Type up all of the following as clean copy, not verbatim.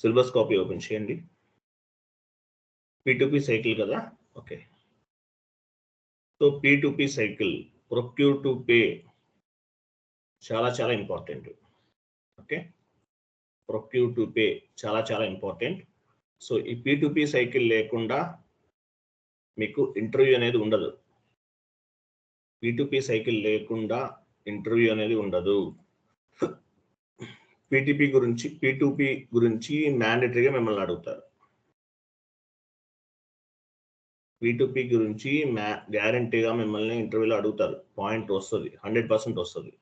Syllabus copy open చేయండి. P2P cycle కదా. Okay, so P2P cycle procure to pay చాలా చాలా important. Okay, procure to pay చాలా చాలా ఇంపార్టెంట్. సో ఈ P2P సైకిల్ లేకుండా మీకు ఇంటర్వ్యూ అనేది ఉండదు. P2P సైకిల్ లేకుండా ఇంటర్వ్యూ అనేది ఉండదు. P2P గురించి మ్యాండేటరీగా మిమ్మల్ని అడుగుతారు. P2P గురించి గ్యారంటీగా మిమ్మల్ని ఇంటర్వ్యూలో అడుగుతారు. పాయింట్ వస్తుంది, 100% వస్తుంది.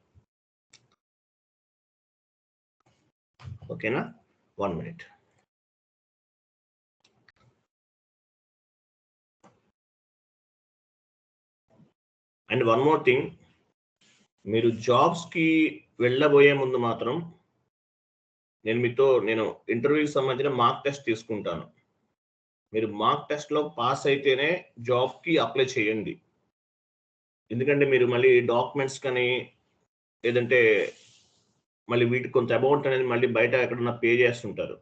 ఓకేనా? 1 minute. And one more thing, మీరు జాబ్స్కి వెళ్ళబోయే ముందు మాత్రం నేను ఇంటర్వ్యూకి సంబంధించిన మార్క్ టెస్ట్ తీసుకుంటాను. మీరు మార్క్ టెస్ట్లో పాస్ అయితేనే జాబ్కి అప్లై చేయండి. ఎందుకంటే మీరు మళ్ళీ డాక్యుమెంట్స్ కానీ లేదంటే మళ్ళీ వీటికి కొంత అమౌంట్ అనేది మళ్ళీ బయట ఎక్కడన్నా పే చేస్తుంటారు,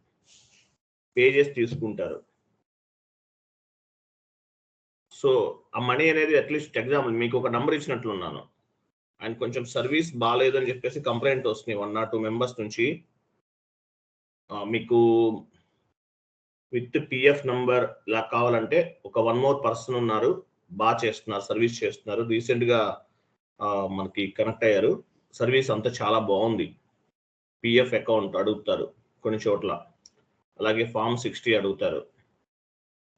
పే చేసి తీసుకుంటారు. సో ఆ మనీ అనేది అట్లీస్ట్ ఎగ్జాంపుల్ మీకు ఒక నెంబర్ ఇచ్చినట్లున్నాను, అండ్ కొంచెం సర్వీస్ బాగాలేదు అని చెప్పేసి కంప్లైంట్ వస్తున్నాయి 1 or 2 మెంబర్స్ నుంచి. మీకు విత్ పిఎఫ్ నంబర్ ఇలా కావాలంటే ఒక 1 more పర్సన్ ఉన్నారు, బాగా చేస్తున్నారు, సర్వీస్ చేస్తున్నారు. రీసెంట్గా మనకి కనెక్ట్ అయ్యారు. సర్వీస్ అంతా చాలా బాగుంది. పిఎఫ్ అకౌంట్ అడుగుతారు కొన్ని చోట్ల, అలాగే ఫామ్ 60 అడుగుతారు.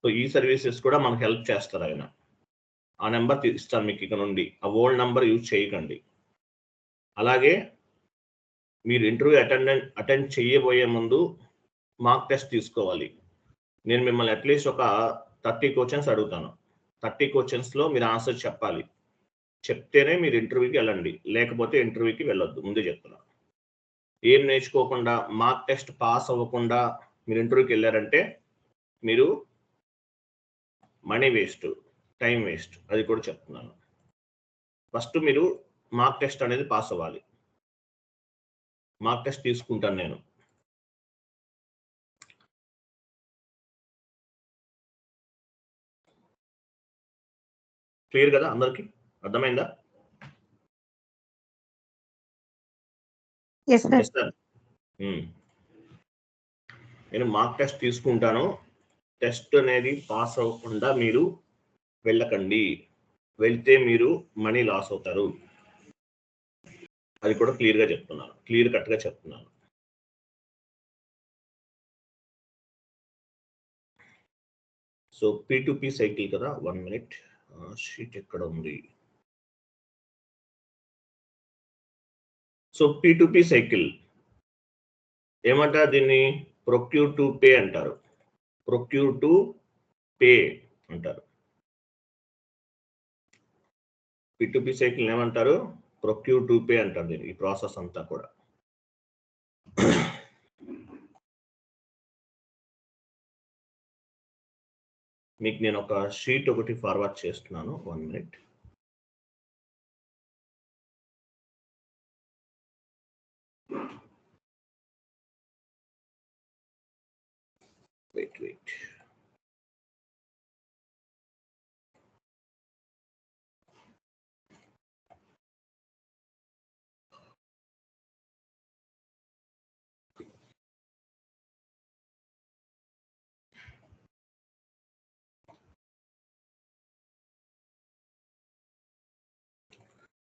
సో ఈ సర్వీసెస్ కూడా మనకు హెల్ప్ చేస్తారు ఆయన. ఆ నెంబర్ ఇస్తాను మీకు ఇక నుండి, ఆ ఓల్డ్ నెంబర్ యూజ్ చేయకండి. అలాగే మీరు ఇంటర్వ్యూ అటెండ్ చేయబోయే ముందు మార్క్ టెస్ట్ తీసుకోవాలి. నేను మిమ్మల్ని అట్లీస్ట్ ఒక 30 క్వశ్చన్స్ అడుగుతాను. 30 క్వశ్చన్స్లో మీరు ఆన్సర్ చెప్పాలి. చెప్తేనే మీరు ఇంటర్వ్యూకి వెళ్ళండి, లేకపోతే ఇంటర్వ్యూకి వెళ్ళొద్దు. ముందే చెప్తున్నా. ఏం నేర్చుకోకుండా మార్క్ టెస్ట్ పాస్ అవ్వకుండా మీరు ఇంటర్వ్యూకి వెళ్ళారంటే మీరు మనీ వేస్ట్, టైం వేస్ట్. అది కూడా చెప్తున్నాను. ఫస్ట్ మీరు మార్క్ టెస్ట్ అనేది పాస్ అవ్వాలి. మార్క్ టెస్ట్ తీసుకుంటాను నేను. క్లియర్ కదా? అందరికి అర్థమైందా? నేను మార్క్ టెస్ట్ తీసుకుంటాను. టెస్ట్ అనేది పాస్ అవ్వకుండా మీరు వెళ్ళకండి. వెళ్తే మీరు మనీ లాస్ అవుతారు. అది కూడా క్లియర్గా చెప్తున్నాను, క్లియర్ కట్గా చెప్తున్నాను. సో P2P సైకిల్ కదా. 1 minute. షీట్ ఎక్కడ ఉంది? సో P2P సైకిల్ ఏమంటారు దీన్ని? ప్రొక్యూర్ టు పే అంటారు. ప్రొక్యూర్ టు పే అంటారు. P2P సైకిల్ ఏమంటారు? ప్రొక్యూర్ టు పే అంటారు దీన్ని. ఈ ప్రాసెస్ అంతా కూడా. మీకు నేను ఒక షీట్ ఒకటి ఫార్వర్డ్ చేస్తున్నాను. 1 minute. వెయిట్.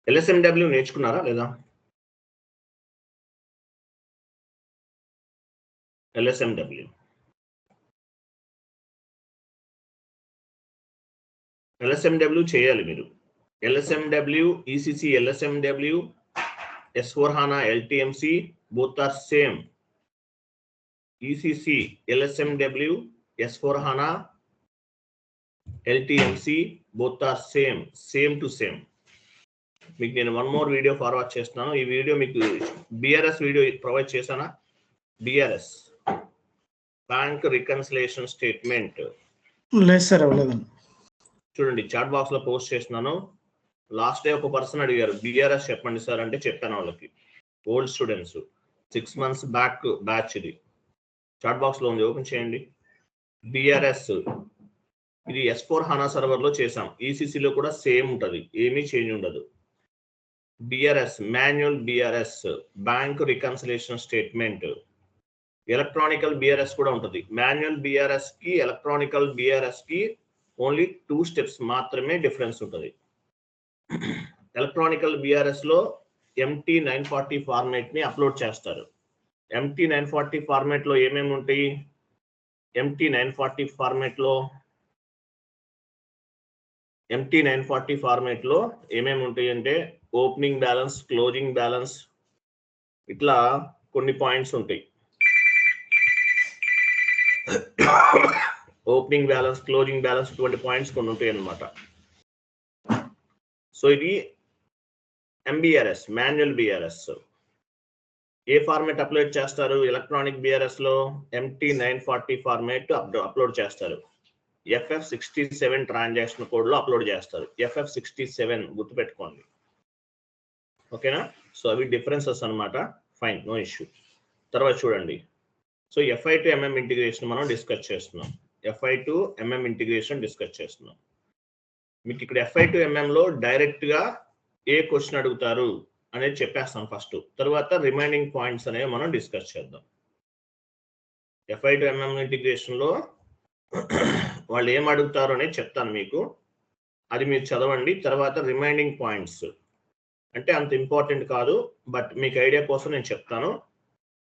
LSMW నేర్చుకున్నారా లేదా? LSMW చేయాలి మీరు. LSMW, ECC, LSMW, S4HANA, LTMC, both are same. ECC, LSMW, S4HANA, LTMC, both are same to same. మీకు నేను 1 more వీడియో ఫార్వర్డ్ చేస్తున్నాను. ఈ వీడియో మీకు BRS వీడియో ప్రొవైడ్ చేశానా? BRS బ్యాంక్ రికన్సిలేషన్ స్టేట్మెంట్ లేదు సార్, అవ్వలేదండి. చూడండి, చాట్ బాక్స్ లో పోస్ట్ చేస్తున్నాను. లాస్ట్ డే ఒక పర్సన్ అడిగారు BRS చెప్పండి సార్ అంటే చెప్పాను వాళ్ళకి. Old students 6 months back batch ఇది. చాట్ బాక్స్ లో ఉంది, ఓపెన్ చేయండి. బిఆర్ఎస్ ఇది S4 HANA సర్వర్ లో చేసాం. ఈసీసీలో కూడా సేమ్ ఉంటుంది, ఏమీ చేంజ్ ఉండదు. BRS manual BRS bank reconciliation statement, electronical BRS కూడా ఉంటుంది. మాన్యువల్ బిఆర్ఎస్ కి ఎలక్ట్రానికల్ బిఆర్ఎస్ కి ఓన్లీ 2 స్టెప్స్ మాత్రమే డిఫరెన్స్ ఉంటుంది. ఎలక్ట్రానికల్ బిఆర్ఎస్ లో MT940 ఫార్మేట్ ని అప్లోడ్ చేస్తారు. MT940 ఫార్మేట్ లో ఏమేమి ఉంటాయి? MT940 ఫార్మేట్ లో ఏమేమి ఉంటాయి అంటే ఓపెనింగ్ బ్యాలెన్స్, క్లోజింగ్ బ్యాలెన్స్, ఇట్లా కొన్ని పాయింట్స్ ఉంటాయి. ఓపెనింగ్ బ్యాలెన్స్, క్లోజింగ్ బ్యాలెన్స్, ఇటువంటి పాయింట్స్ కొన్ని ఉంటాయి అన్నమాట. సో ఇది ఎంబిఆర్ఎస్ మాన్యువల్ బిఆర్ఎస్. ఏ ఫార్మేట్ అప్లోడ్ చేస్తారు? ఎలక్ట్రానిక్ బిఆర్ఎస్ లో MT940 ఫార్మేట్ అప్లోడ్ చేస్తారు. FF67 ట్రాన్సాక్షన్ కోడ్ లో అప్లోడ్ చేస్తారు. FF67 గుర్తుపెట్టుకోండి, ఓకేనా? సో అవి డిఫరెన్సెస్ అన్నమాట. Fine, no issue. తర్వాత చూడండి, so FI to MM integration మనం డిస్కస్ చేస్తున్నాం. FI to MM integration discuss చేస్తున్నాం. మీకు ఇక్కడ FI to MM లో డైరెక్ట్ గా ఏ క్వశ్చన్ అడుగుతారు అనేది చెప్పేస్తాం ఫస్ట్, తర్వాత రిమైనింగ్ పాయింట్స్ అనేవి మనం డిస్కస్ చేద్దాం. FI to MM ఇంటిగ్రేషన్ లో వాళ్ళు ఏం అడుగుతారు అనేది చెప్తాను మీకు, అది మీరు చదవండి. తర్వాత రిమైనింగ్ పాయింట్స్ అంటే అంత ఇంపార్టెంట్ కాదు, బట్ మీకు ఐడియా కోసం నేను చెప్తాను,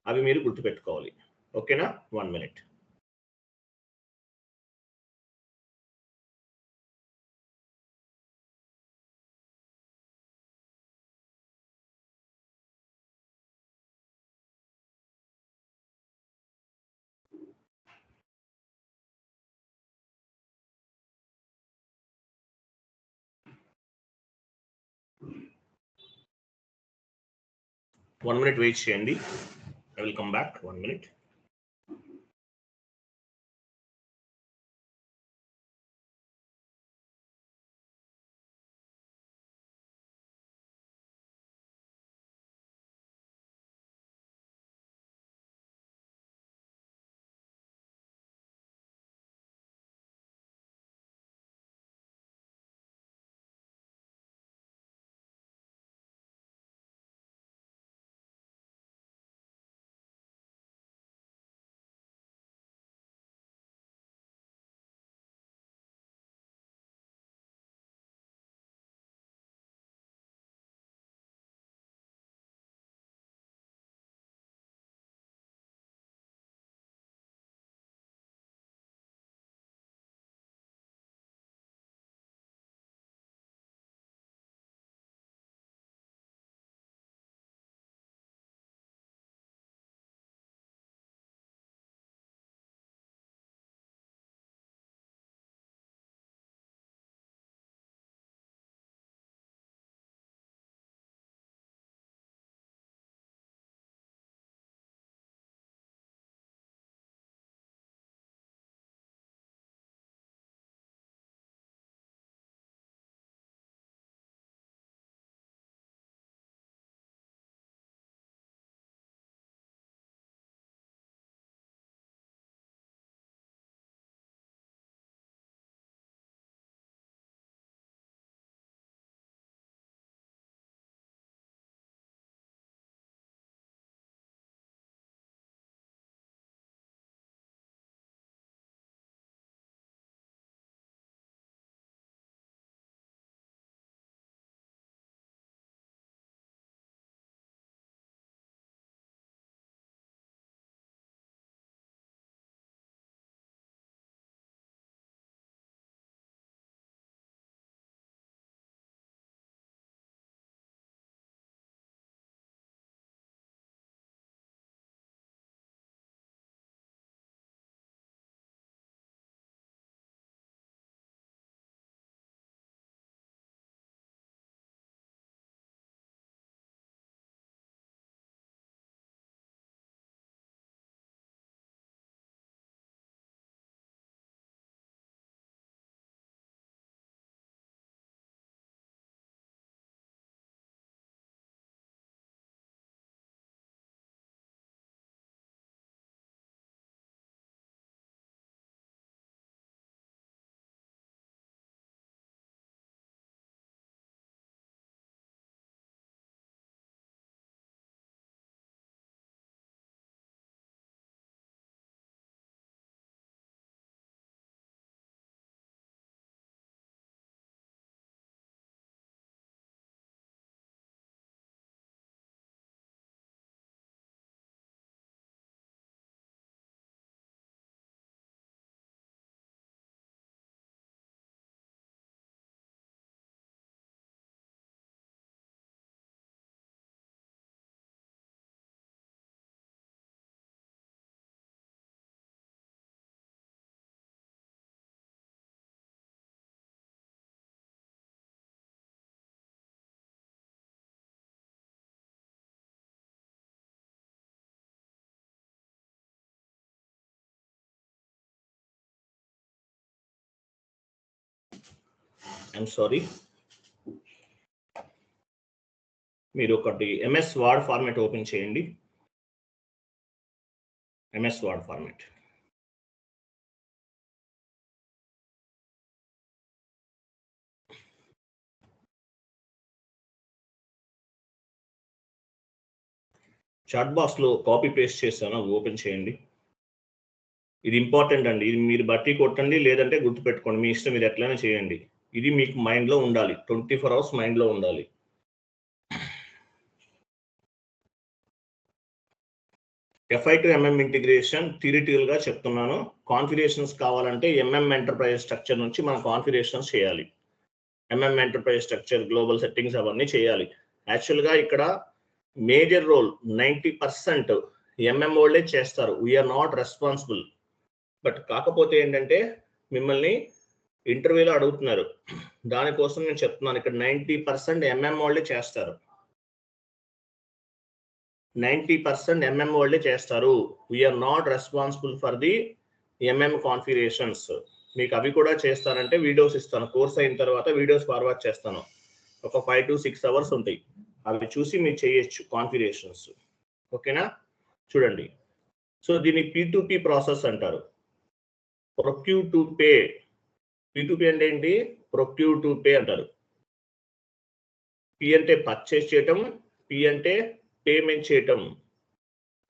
అవి మీరు గుర్తుపెట్టుకోవాలి, ఓకేనా? 1 minute. One minute wait చేయండి. I will come back. 1 minute. I'm sorry, మీరు ఒకటి ఎంఎస్ వర్డ్ ఫార్మాట్ ఓపెన్ చేయండి. MS word format. Chat box లో కాపీ పేస్ట్ చేశాను, అది ఓపెన్ చేయండి. ఇది ఇంపార్టెంట్ అండి, ఇది మీరు బట్టి కొట్టండి, లేదంటే గుర్తుపెట్టుకోండి, మీ ఇష్టం, మీరు ఎట్లయినా చేయండి. ఇది మీకు మైండ్లో ఉండాలి, 24 hours మైండ్లో ఉండాలి. FI to MM integration theoretical గా చెప్తున్నాను. కాన్ఫిగరేషన్స్ కావాలంటే MM ఎంటర్ప్రైజ్ స్ట్రక్చర్ నుంచి మనం కాన్ఫిగరేషన్స్ చేయాలి. MM enterprise structure, global settings అవన్నీ చేయాలి. యాక్చువల్గా ఇక్కడ మేజర్ రోల్ 90% MM వాళ్ళే చేస్తారు. We're not responsible. బట్ కాకపోతే ఏంటంటే మిమ్మల్ని ఇంటర్వ్యూలో అడుగుతున్నారు, దానికోసం నేను చెప్తున్నాను, ఇక్కడ 90% MM వాళ్ళే చేస్తారు. 90% MM వాళ్ళే చేస్తారు. We're not responsible for the MM configurations. మీకు అవి కూడా చేస్తానంటే వీడియోస్ ఇస్తాను, కోర్స్ అయిన తర్వాత వీడియోస్ ఫార్వర్డ్ చేస్తాను. ఒక 5 to 6 hours ఉంటాయి, అవి చూసి మీరు చేయొచ్చు కాన్ఫిగరేషన్స్. ఓకేనా? చూడండి, సో దీన్ని P2P ప్రాసెస్ అంటారు. Procure to pay. P2P అంటే ఏంటి? ప్రొక్యూర్ టు పే అంటారు. P అంటే పర్చేస్ చేయటం, P అంటే పేమెంట్ చేయటం.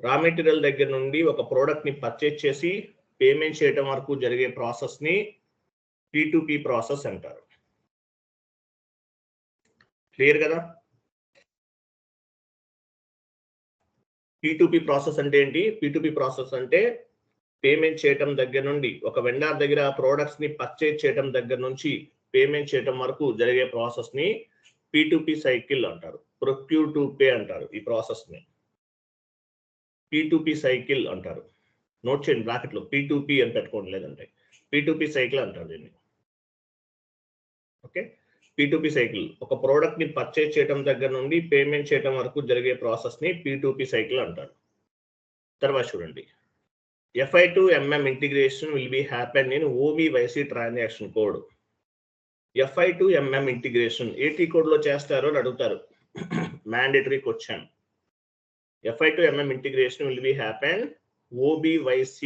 రా మెటీరియల్ దగ్గర నుండి ఒక ప్రోడక్ట్ ని పర్చేస్ చేసి పేమెంట్ చేయటం వరకు జరిగే ప్రాసెస్ ని P2P ప్రాసెస్ అంటారు. క్లియర్ కదా? P2P ప్రాసెస్ అంటే ఏంటి? P2P ప్రాసెస్ అంటే పేమెంట్ చేయటం దగ్గర నుండి, ఒక వెండర్ దగ్గర ప్రోడక్ట్స్ ని పర్చేజ్ చేయటం దగ్గర నుంచి పేమెంట్ చేయటం వరకు జరిగే ప్రాసెస్ ని P2P సైకిల్ అంటారు. ప్రొక్యూర్ టు పే అంటారు ఈ ప్రాసెస్ ని. P2P సైకిల్ అంటారు. నోట్ చేయండి బ్రాకెట్ లో, P2P అని పెట్టుకోండి, లేదంటే P2P సైకిల్ అంటారు దీన్ని. ఓకే, P2P సైకిల్ ఒక ప్రోడక్ట్ ని పర్చేజ్ చేయటం దగ్గర నుండి పేమెంట్ చేయటం వరకు జరిగే ప్రాసెస్ ని P2P సైకిల్ అంటారు. తర్వాత చూడండి, FI to MM integration will be happen in OBYC transaction code. FI to MM integration AT code లో చేస్తారో అని అడుగుతారు, mandatory question. FI to MM integration will be happen OBYC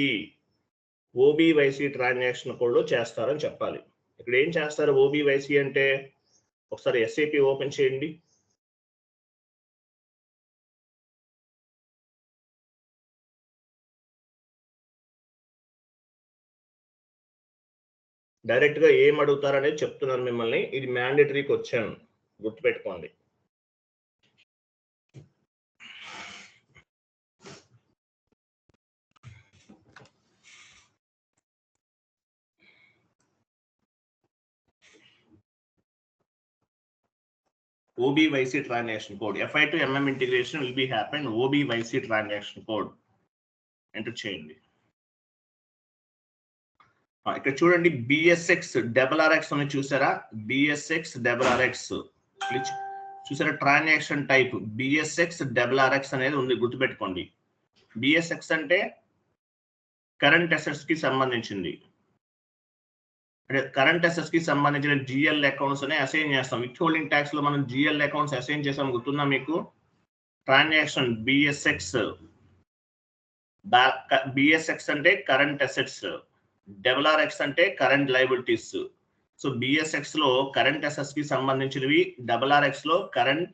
transaction code లో చేస్తారని చెప్పాలి. ఇక్కడ ఏం చేస్తారు OBYC అంటే? ఒకసారి SAP ఓపెన్ చేయండి. డైరెక్ట్ గా ఏం అడుగుతారనేది చెప్తున్నాను మిమ్మల్ని, ఇది మ్యాండేటరీకి వచ్చాను, గుర్తుపెట్టుకోండి. OBYC transaction code. FI to MM integration will be happen OBYC transaction code. Enter చేయండి. ఇక్కడ చూడండి, BSX RRX అని చూసారా? BSX RRX చూసారా? ట్రాన్సాక్షన్ టైప్ BSX RRX అనేది ఉంది, గుర్తుపెట్టుకోండి. BSX అంటే కరెంట్ అసెట్స్ కి సంబంధించింది, అంటే కరెంట్ అసెట్స్ కి సంబంధించిన GL అకౌంట్స్ అనే అసైన్ చేస్తాం. విత్ హోల్డింగ్ ట్యాక్స్ లో మనం GL అకౌంట్స్ అసైన్ చేసాం, గుర్తుందా మీకు? ట్రాన్సాక్షన్ BSX అంటే కరెంట్ అసెట్స్, RRX అంటే కరెంట్ లయబిలిటీస్. సో BSX లో కరెంట్ అసెట్స్ కి సంబంధించినవి, RRX లో కరెంట్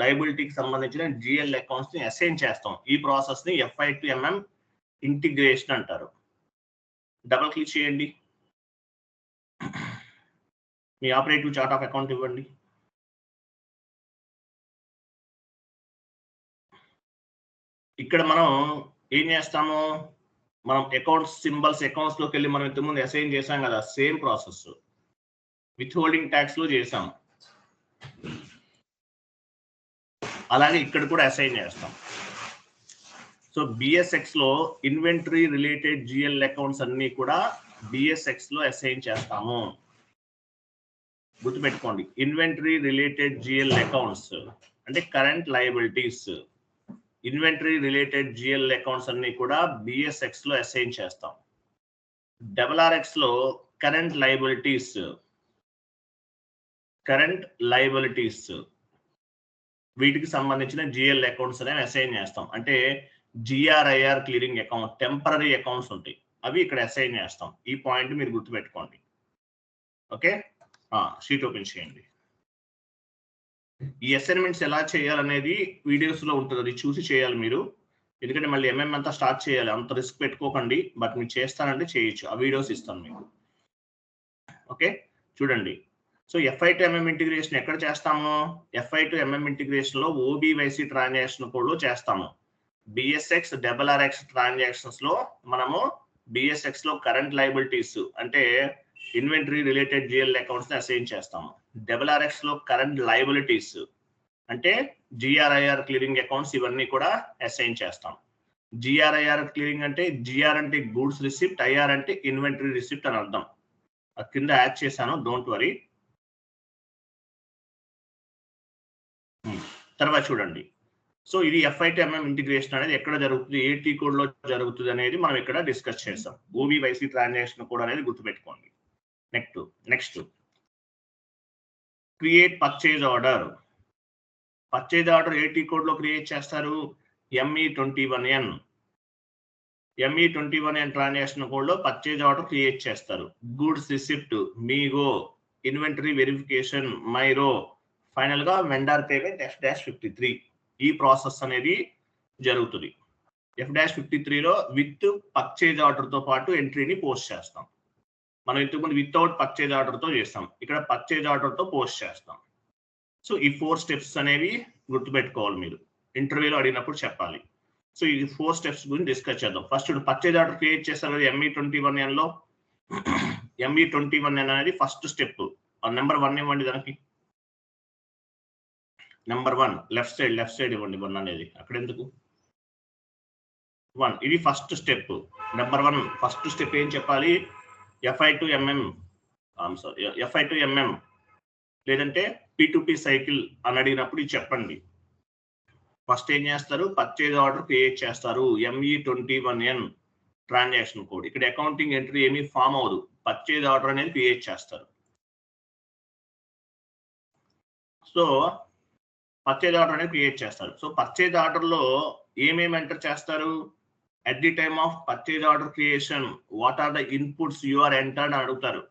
లయబిలిటీకి సంబంధించిన GL అకౌంట్స్ ని అసైన్ చేస్తాం. ఈ ప్రాసెస్ ని FI to MM ఇంటిగ్రేషన్ అంటారు. డబుల్ క్లిక్ చేయండి, మీ ఆపరేటివ్ చార్ట్ ఆఫ్ అకౌంట్ ఇవ్వండి. ఇక్కడ మనం ఏం చేస్తాము? మనం అకౌంట్స్ సింబల్స్, అకౌంట్స్ లోకి వెళ్ళి మనం ఇంతకుముందు అసైన్ చేసాం కదా, same process with holding tax లో చేసాం, అలాగే ఇక్కడ కూడా అసైన్ చేస్తాం. సో BSX లో ఇన్వెంటరీ రిలేటెడ్ GL అకౌంట్స్ అన్ని కూడా BSX లో అసైన్ చేస్తాము, గుర్తుపెట్టుకోండి. ఇన్వెంటరీ రిలేటెడ్ GL అకౌంట్స్ అంటే current liabilities, inventory related GL accounts అన్ని కూడా BSX లో అసైన్ చేస్తాం. RRX లో కరెంట్ లయబిలిటీస్ వీటికి సంబంధించిన జిఎల్ అకౌంట్స్ అనేవి అసైన్ చేస్తాం. అంటే GRIR clearing account temporary accounts ఉంటాయి, అవి ఇక్కడ అసైన్ చేస్తాం. ఈ పాయింట్ మీరు గుర్తుపెట్టుకోండి. ఓకే, షీట్ ఓపెన్ చేయండి. ఈ అసైన్మెంట్స్ ఎలా చేయాలనేది వీడియోస్ లో ఉంటుంది, అది చూసి చేయాలి మీరు. ఎందుకంటే మళ్ళీ ఎంఎం అంతా స్టార్ట్ చేయాలి, అంత రిస్క్ పెట్టుకోకండి. బట్ మీరు చేస్తానంటే చేయొచ్చు, ఆ వీడియోస్ ఇస్తాను మీకు. ఓకే, చూడండి. So FI to MM integration ఎక్కడ చేస్తాము? FI to MM ఇంటిగ్రేషన్ లో OBYC ట్రాన్సాక్షన్ కోడ్ చేస్తాము. BSX RRX ట్రాన్సాక్షన్స్ లో మనము BSX లో కరెంట్ లయబిలిటీస్ అంటే ఇన్వెంటరీ రిలేటెడ్ జిఎల్ అకౌంట్స్ ని అసైన్ చేస్తాము. RRX లో కరెంట్ లయబిలిటీస్ అంటే జిఆర్ఐఆర్ క్లియరింగ్ అకౌంట్స్ ఇవన్నీ కూడా అసైన్ చేస్తాం. జిఆర్ఐఆర్ క్లియరింగ్ అంటే జిఆర్ అంటే గూడ్స్ రిసిప్ట్, ఐఆర్ అంటే ఇన్వెంటరీ రిసిప్ట్ అని అర్థం. కింద యాడ్ చేశాను, డోంట్ వరీ. తర్వాత చూడండి. సో ఇది FI to MM ఇంటిగ్రేషన్ అనేది ఎక్కడ జరుగుతుంది, ఏ టీ కోడ్ లో జరుగుతుంది అనేది మనం ఇక్కడ డిస్కస్ చేస్తాం. OBYC ట్రాన్సాక్షన్ కోడ్ అనేది గుర్తుపెట్టుకోండి. Next create purchase order. Purchase order ఏ టీ కోడ్ లో క్రియేట్ చేస్తారు? ME21N. ME21N ట్రాన్సాక్షన్ కోడ్ లో పర్చేజ్ ఆర్డర్ క్రియేట్ చేస్తారు. Goods receipt MIGO, inventory verification MIRO, final గా వెండర్ పేమెంట్ F-53. ఈ ప్రాసెస్ అనేది జరుగుతుంది. F-53 లో విత్ పర్చేజ్ ఆర్డర్ తో పాటు ఎంట్రీని పోస్ట్ చేస్తాం. మనం ఇంతకుముందు వితౌట్ పర్చేజ్ ఆర్డర్ తో చేస్తాం, ఇక్కడ పర్చేజ్ ఆర్డర్ తో పోస్ట్ చేస్తాం. సో ఈ 4 స్టెప్స్ అనేవి గుర్తుపెట్టుకోవాలి, మీరు ఇంటర్వ్యూలో అడిగినప్పుడు చెప్పాలి. సో ఈ 4 స్టెప్స్ గురించి డిస్కస్ చేద్దాం. ఫస్ట్ పర్చేజ్ ఆర్డర్ క్రియేట్ చేస్తారు కదా ME21N లో. ME21N అనేది ఫస్ట్ స్టెప్. నెంబర్ 1 ఇవ్వండి దానికి. నెంబర్ 1 లెఫ్ట్ సైడ్ ఇవ్వండి. 1 అనేది అక్కడ ఎందుకు? 1 ఇది first step. Number 1 first step ఏం చెప్పాలి? FI to MM లేదంటే P2P సైకిల్ అని అడిగినప్పుడు ఇది చెప్పండి. ఫస్ట్ ఏం చేస్తారు? పర్చేజ్ ఆర్డర్ క్రియేట్ చేస్తారు. ME21N transaction code. ఇక్కడ అకౌంటింగ్ ఎంట్రీ ఏమీ ఫామ్ అవ్వదు, పర్చేజ్ ఆర్డర్ అనేది క్రియేట్ చేస్తారు. సో పర్చేజ్ ఆర్డర్ అనేది క్రియేట్ చేస్తారు. సో పర్చేజ్ ఆర్డర్ లో ఏమేమి ఎంటర్ చేస్తారు? At the time of purchase order creation what are the inputs you are entered అని అడుగుతారు.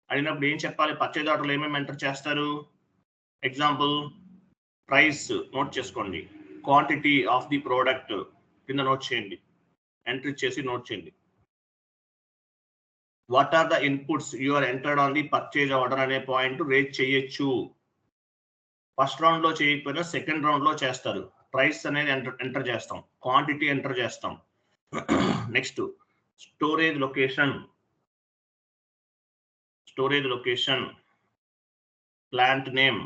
అడిగినప్పుడు ఏం చెప్పాలి? పర్చేజ్ ఆర్డర్ లో ఏమేమి ఎంటర్ చేస్తారు? ఎగ్జాంపుల్ ప్రైస్ నోట్ చేసుకోండి, క్వాంటిటీ ఆఫ్ ది ప్రోడక్ట్ కింద నోట్ చేయండి, ఎంట్రీ చేసి నోట్ చేయండి. What are the inputs you are entered on the purchase order అనే పాయింట్ రేట్ చేయొచ్చు. ఫస్ట్ రౌండ్ లో చేయకపోయినా సెకండ్ రౌండ్ లో చేస్తారు. ప్రైస్ అనేది ఎంటర్ చేస్తాం, క్వాంటిటీ ఎంటర్ చేస్తాం. Next storage location, plant name,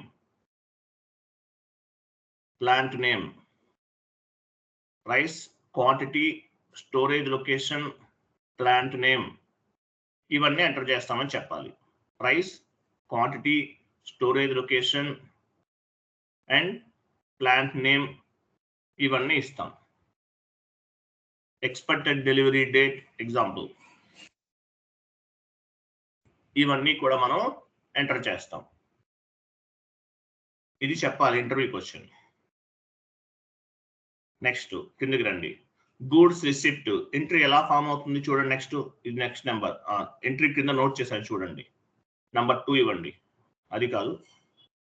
price, quantity, storage location, plant name ఇవన్నీ ఎంటర్ చేస్తామని చెప్పాలి. Price, quantity, storage location and plant name ఇవన్నీ ఇస్తాం. ఎక్స్పెక్టెడ్ డెలివరీ డేట్ ఎగ్జాంపుల్, ఇవన్నీ కూడా మనం ఎంటర్ చేస్తాం. ఇది చెప్పాలి ఇంటర్వ్యూ క్వశ్చన్. నెక్స్ట్ కిందకి రండి. గూడ్స్ రిసిప్ట్ ఎంట్రీ ఎలా ఫామ్ అవుతుంది చూడండి. ఇది నెక్స్ట్ నెంబర్ ఎంట్రీ కింద నోట్ చేశాను చూడండి. నెంబర్ 2 ఇవ్వండి. అది కాదు,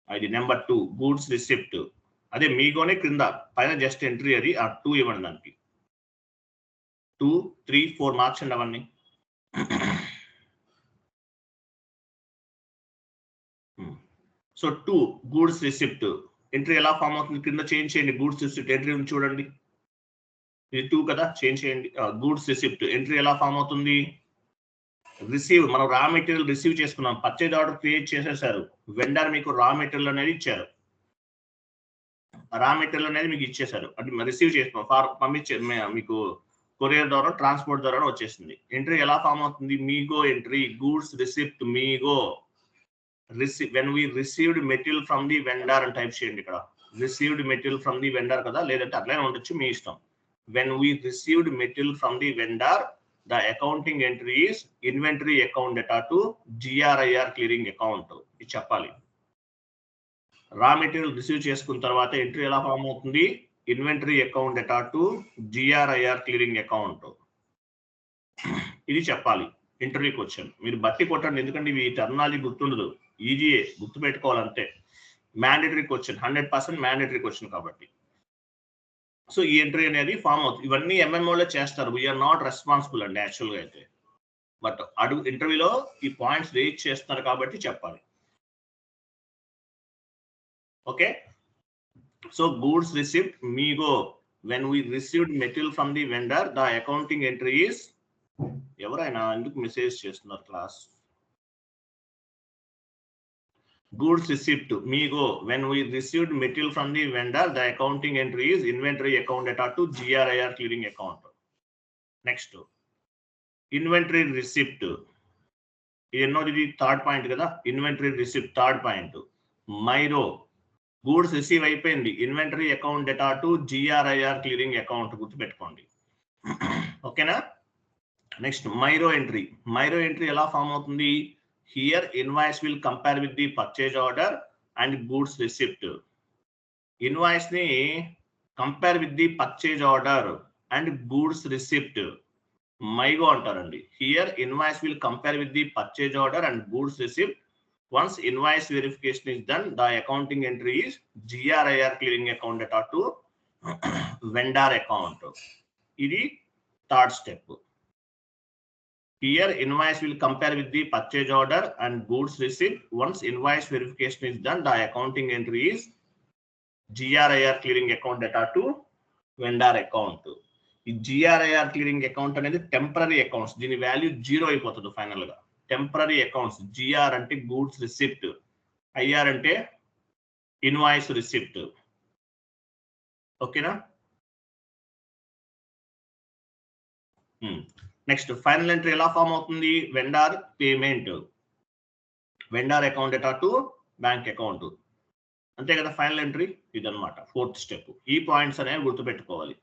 అది నెంబర్ 2 గూడ్స్ రిసిప్ట్. అదే మీగోనే క్రింద పైన జస్ట్ ఎంట్రీ, అది ఆ 2 ఇవ్వండి. దానికి 2, 3, 4 మార్క్స్ అండి అవన్నీ. సో 2 గూడ్స్ రిసిప్ట్ ఎంట్రీ ఎలా ఫామ్ అవుతుంది కింద చేంజ్ చేయండి. గూడ్స్ రిసిప్ట్ ఎంట్రీ ఉంది చూడండి, ఇది 2 కదా, చేంజ్ చేయండి. గూడ్స్ రిసిప్ట్ ఎంట్రీ ఎలా ఫామ్ అవుతుంది? రిసీవ్, మనం రా మెటీరియల్ రిసీవ్ చేసుకున్నాం, పర్చేజ్ ఆర్డర్ క్రియేట్ చేసేసారు, వెండర్ మీకు రా మెటీరియల్ అనేది ఇచ్చారు, రా మెటీరియల్ అనేది మీకు ఇచ్చేసారు, అంటే రిసీవ్ చేసుకున్నాం, పంపించే మీకు కొరియర్ ద్వారా ట్రాన్స్పోర్ట్ ద్వారా వచ్చేసింది. ఎంట్రీ ఎలా ఫామ్ అవుతుంది? MIGO entry, goods receipt MIGO. when we received material from the vendor అని టైప్ చేయండి. ఇక్కడ received material from the vendor కదా, లేదంటే అట్లనే ఉండొచ్చు, మీ ఇష్టం. when we received material from the vendor the accounting entry is inventory account data to GRIR clearing account. ఇది చెప్పాలి. రా మెటీరియల్ రిసీవ్ చేసుకున్న తర్వాత ఎంట్రీ ఎలా ఫామ్ అవుతుంది? Inventory account data to GRIR clearing account. ఇది చెప్పాలి. ఇంటర్వ్యూ క్వశ్చన్ మీరు బట్టి కొట్టండి, ఎందుకంటే ఇవి టర్మినాలజీ గుర్తుండదు, ఈజీయే గుర్తు పెట్టుకోవాలంటే. మ్యాండేటరీ క్వశ్చన్, 100% మ్యాండేటరీ క్వశ్చన్ కాబట్టి. సో ఈ ఎంట్రీ అనేది ఫామ్ అవుతుంది. ఇవన్నీ ఎంఎంఓలో చేస్తారు, వీఆర్ నాట్ రెస్పాన్సిబుల్ అండి యాక్చువల్గా అయితే. బట్ అడుగు ఇంటర్వ్యూలో ఈ పాయింట్స్ రేజ్ చేస్తున్నారు కాబట్టి చెప్పాలి. Okay, so goods receipt MIGO, when we received material from the vendor, the accounting entry is, ఎవరైనా ఎందుకు మెసేజ్ చేస్తున్నారు class? Goods receipt MIGO, when we received material from the vendor, the accounting entry is inventory account data to GRIR clearing account. Next inventory receipt, ఇది third point కదా. Inventory receipt third point. MIRO, goods receive అయిపోయింది, inventory account data to GRIR clearing account, గుర్తుపెట్టుకోండి. ఓకేనా? Next MIRO entry. MIRO entry ఎలా form అవుతుంది? Here invoice will compare with the purchase order and goods receipt. Invoice ని compare with the purchase order and goods receipt MIGO అంటారండి. Here invoice will compare with the purchase order and goods receipt. Once invoice verification is done, the accounting entry is GRIR clearing account data to vendor account. ఇది third step. Here invoice will compare with the purchase order and goods receipt. Once invoice verification is done, the accounting entry is GRIR clearing account data to vendor account. ఈ GRIR clearing account అనేది temporary accounts, దీని value 0 అయిపోతుంది final గా. Temporary accounts. GR అంటే goods receipt, IR అంటే invoice receipt. ఓకేనా? Next final entry ఎలా form అవుతుంది? Vendor payment, vendor account data to bank account, అంతే కదా ఫైనల్ ఎంట్రీ. ఇదన్నమాట ఫోర్త్ స్టెప్. ఈ పాయింట్స్ అనేవి గుర్తుపెట్టుకోవాలి.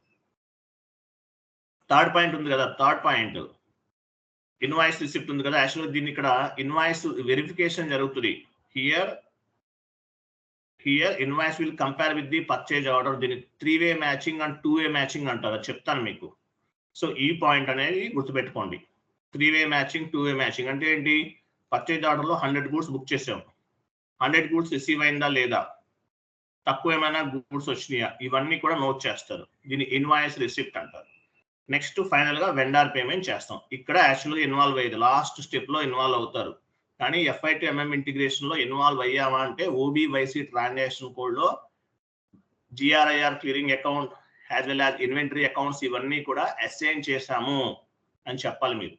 థర్డ్ పాయింట్ ఉంది కదా, థర్డ్ పాయింట్ ఇన్వాయిస్ రిసిప్ట్ ఉంది కదా. యాక్చువల్గా దీన్ని ఇక్కడ ఇన్వాయిస్ వెరిఫికేషన్ జరుగుతుంది. Here invoice will compare with the purchase order. దీన్ని 3-way matching and 2-way matching అంటారు, చెప్తాను మీకు. సో ఈ పాయింట్ అనేది గుర్తుపెట్టుకోండి. 3-way మ్యాచింగ్, 2-way మ్యాచింగ్ అంటే ఏంటి? పర్చేజ్ ఆర్డర్లో 100 గూడ్స్ బుక్ చేసాం, 100 గూడ్స్ రిసీవ్ అయిందా లేదా, తక్కువ ఏమైనా గూడ్స్ వచ్చినాయా, ఇవన్నీ కూడా నోట్ చేస్తారు. దీన్ని ఇన్వాయిస్ రిసిప్ట్ అంటారు. నెక్స్ట్ ఫైనల్ గా వెండార్ పేమెంట్ చేస్తాం. ఇక్కడ యాక్చువల్గా ఇన్వాల్వ్ అయ్యేది లాస్ట్ స్టెప్ లో ఇన్వాల్వ్ అవుతారు, కానీ FI to MM ఇంటిగ్రేషన్ లో ఇన్వాల్వ్ అయ్యామా అంటే OBYC ట్రాన్సాక్షన్ కోడ్ లో GRIR clearing account as well as inventory accounts ఇవన్నీ కూడా అసైన్ చేశాము అని చెప్పాలి మీరు.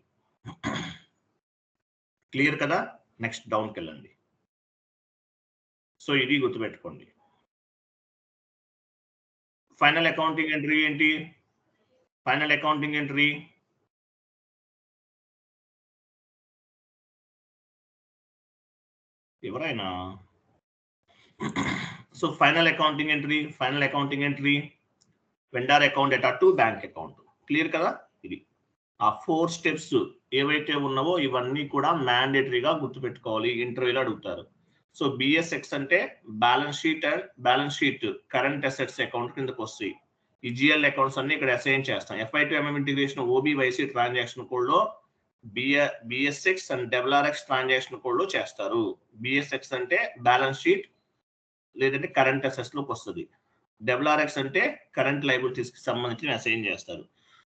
క్లియర్ కదా? నెక్స్ట్ డౌన్కి వెళ్ళండి. సో ఇది గుర్తుపెట్టుకోండి. ఫైనల్ అకౌంటింగ్ ఎంట్రీ ఏంటి? ఫైనల్ అకౌంటింగ్ ఎంట్రీ ఎవరైనా? So final accounting entry vendor account data to bank account. Clear కదా? ఇది ఆ 4 స్టెప్స్ ఏవైతే ఉన్నావో ఇవన్నీ కూడా మ్యాండేటరీగా గుర్తుపెట్టుకోవాలి, ఇంటర్వ్యూలో అడుగుతారు. సో BSX అంటే balance sheet current assets account కిందకు వస్తాయి. ఈ GL అకౌంట్స్ అన్ని ఇక్కడ అసైన్ చేస్తాం. FI to MM integration OBYC transaction code లో BSX and WRX transaction code లో చేస్తారు. BSX అంటే బ్యాలెన్స్ షీట్ లేదంటే కరెంట్ అసెట్స్ లోకి వస్తుంది. WRX అంటే కరెంట్ లయబిలిటీస్ కి సంబంధించి అసైన్ చేస్తారు.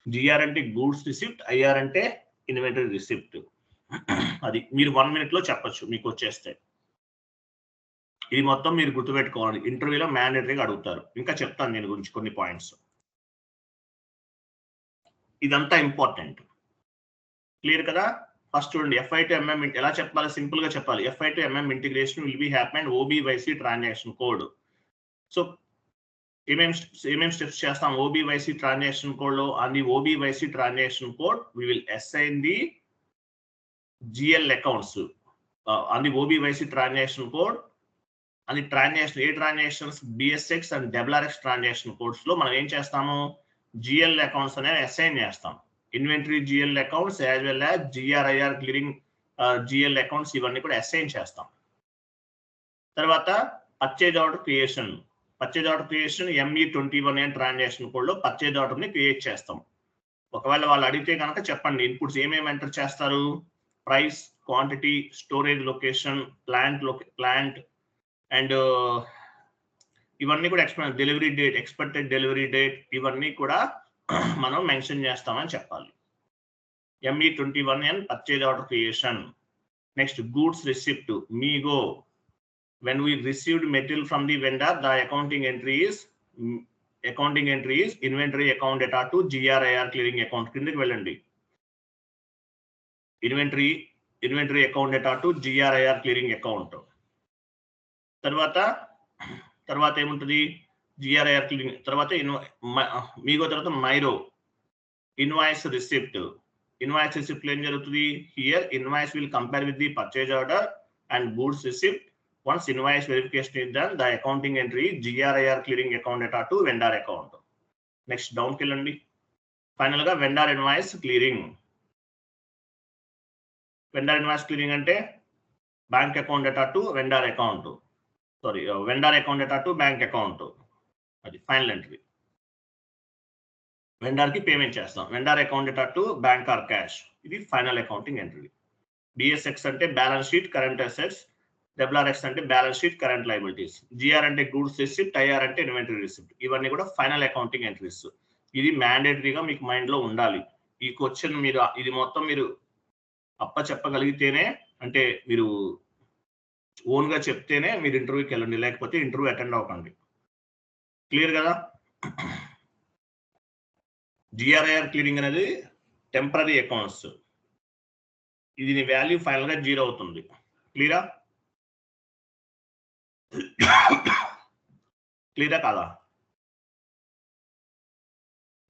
GR అంటే గూడ్స్ రిసిప్ట్, IR అంటే ఇన్వెంటరీ రిసిప్ట్. అది మీరు 1 minute లో చెప్పచ్చు మీకు వచ్చేస్తే. ఇది మొత్తం మీరు గుర్తుపెట్టుకోవాలి, ఇంటర్వ్యూలో మ్యాండేటరీగా అడుగుతారు. ఇంకా చెప్తాను దీని గురించి కొన్ని పాయింట్స్. ఇదంతా ఇంపార్టెంట్. క్లియర్ కదా? ఫస్ట్ చూడండి, FI to MM ఎలా చెప్పాలి? సింపుల్ గా చెప్పాలి. FI to MM integration will be happen OBYC transaction code. So ఏమేం స్టెప్స్ చేస్తాం? OBYC ట్రాన్సాక్షన్ కోడ్ లో on the OBYC transaction code we will assign the GL accounts on the OBYC transaction code. అది transaction ఏ transactions? BSX and WRX transaction codes లో మనం ఏం చేస్తాము? GL accounts అనేవి అసైన్ చేస్తాం. Inventory GL accounts as well as GRIR clearing GL accounts ఇవన్నీ కూడా అసైన్ చేస్తాం. తర్వాత purchase order creation. Purchase order creation ME21N transaction code లో పర్చేజ్ ఆర్డర్ ని క్రియేట్ చేస్తాం. ఒకవేళ వాళ్ళు అడిగితే కనుక చెప్పండి ఇన్పుట్స్ ఏమేమి ఎంటర్ చేస్తారు. Price, quantity, storage location, plant and ఇవన్నీ కూడా delivery date, expected delivery date ఇవన్నీ కూడా మనం మెన్షన్ చేస్తామని చెప్పాలి. ME21N purchase order creation. Next goods receipt, MIGO. When we received material from the vendor, the accounting entry is inventory account data to GRIR clearing account. కిందకి వెళ్ళండి. Inventory account data to GRIR clearing account. తర్వాత ఏముంటుంది GRIR clearing. తర్వాత MIGO తర్వాత మైరో invoice receipt. Invoice receipt ఏం జరుగుతుంది. Here invoice will compare with the purchase order and goods receipt. Once invoice verification is done, the accounting entry GRIR clearing account data to vendor account. Next down కెళ్ళండి. Final గా vendor invoice clearing. vendor invoice clearing అంటే bank account data to vendor account. Vendor account data to bank account. అది final entry. Vendor కి payment చేస్తాం. Vendor account data to bank or cash. ఇది final accounting entry. BSX అంటే balance sheet current assets. WRX అంటే balance sheet current liabilities. GR అంటే goods receipt. IR అంటే inventory receipt. ఇవన్నీ కూడా ఫైనల్ అకౌంటింగ్ ఎంట్రీస్. ఇది మ్యాండేటరీగా మీకు మైండ్ లో ఉండాలి. ఈ క్వశ్చన్ మీరు ఇది మొత్తం మీరు చెప్పగలిగితేనే, అంటే మీరు ఓన్ గా చెప్తేనే మీరు ఇంటర్వ్యూకి వెళ్ళండి, లేకపోతే ఇంటర్వ్యూ అటెండ్ అవ్వకండి. క్లియర్ కదా. GRIR క్లియరింగ్ అనేది టెంపరీ అకౌంట్స్. ఇది వాల్యూ ఫైనల్ గా 0 అవుతుంది. క్లియరా కాదా.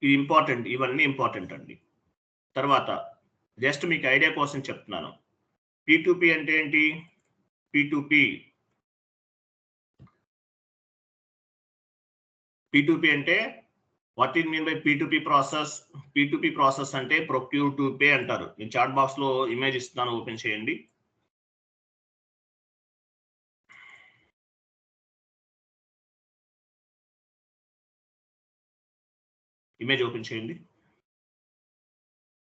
ఇది ఇంపార్టెంట్, ఇవన్నీ ఇంపార్టెంట్ అండి. తర్వాత జస్ట్ మీకు ఐడియా కోసం చెప్తున్నాను. P2P అంటే ఏంటి. P2P అంటే what is mean by P2P process. P2P process అంటే ప్రొక్యూర్ టు పే అంటారు. నేను చాట్ బాక్స్ లో ఇమేజ్ ఇస్తున్నాను, ఓపెన్ చేయండి. ఇమేజ్ ఓపెన్ చేయండి.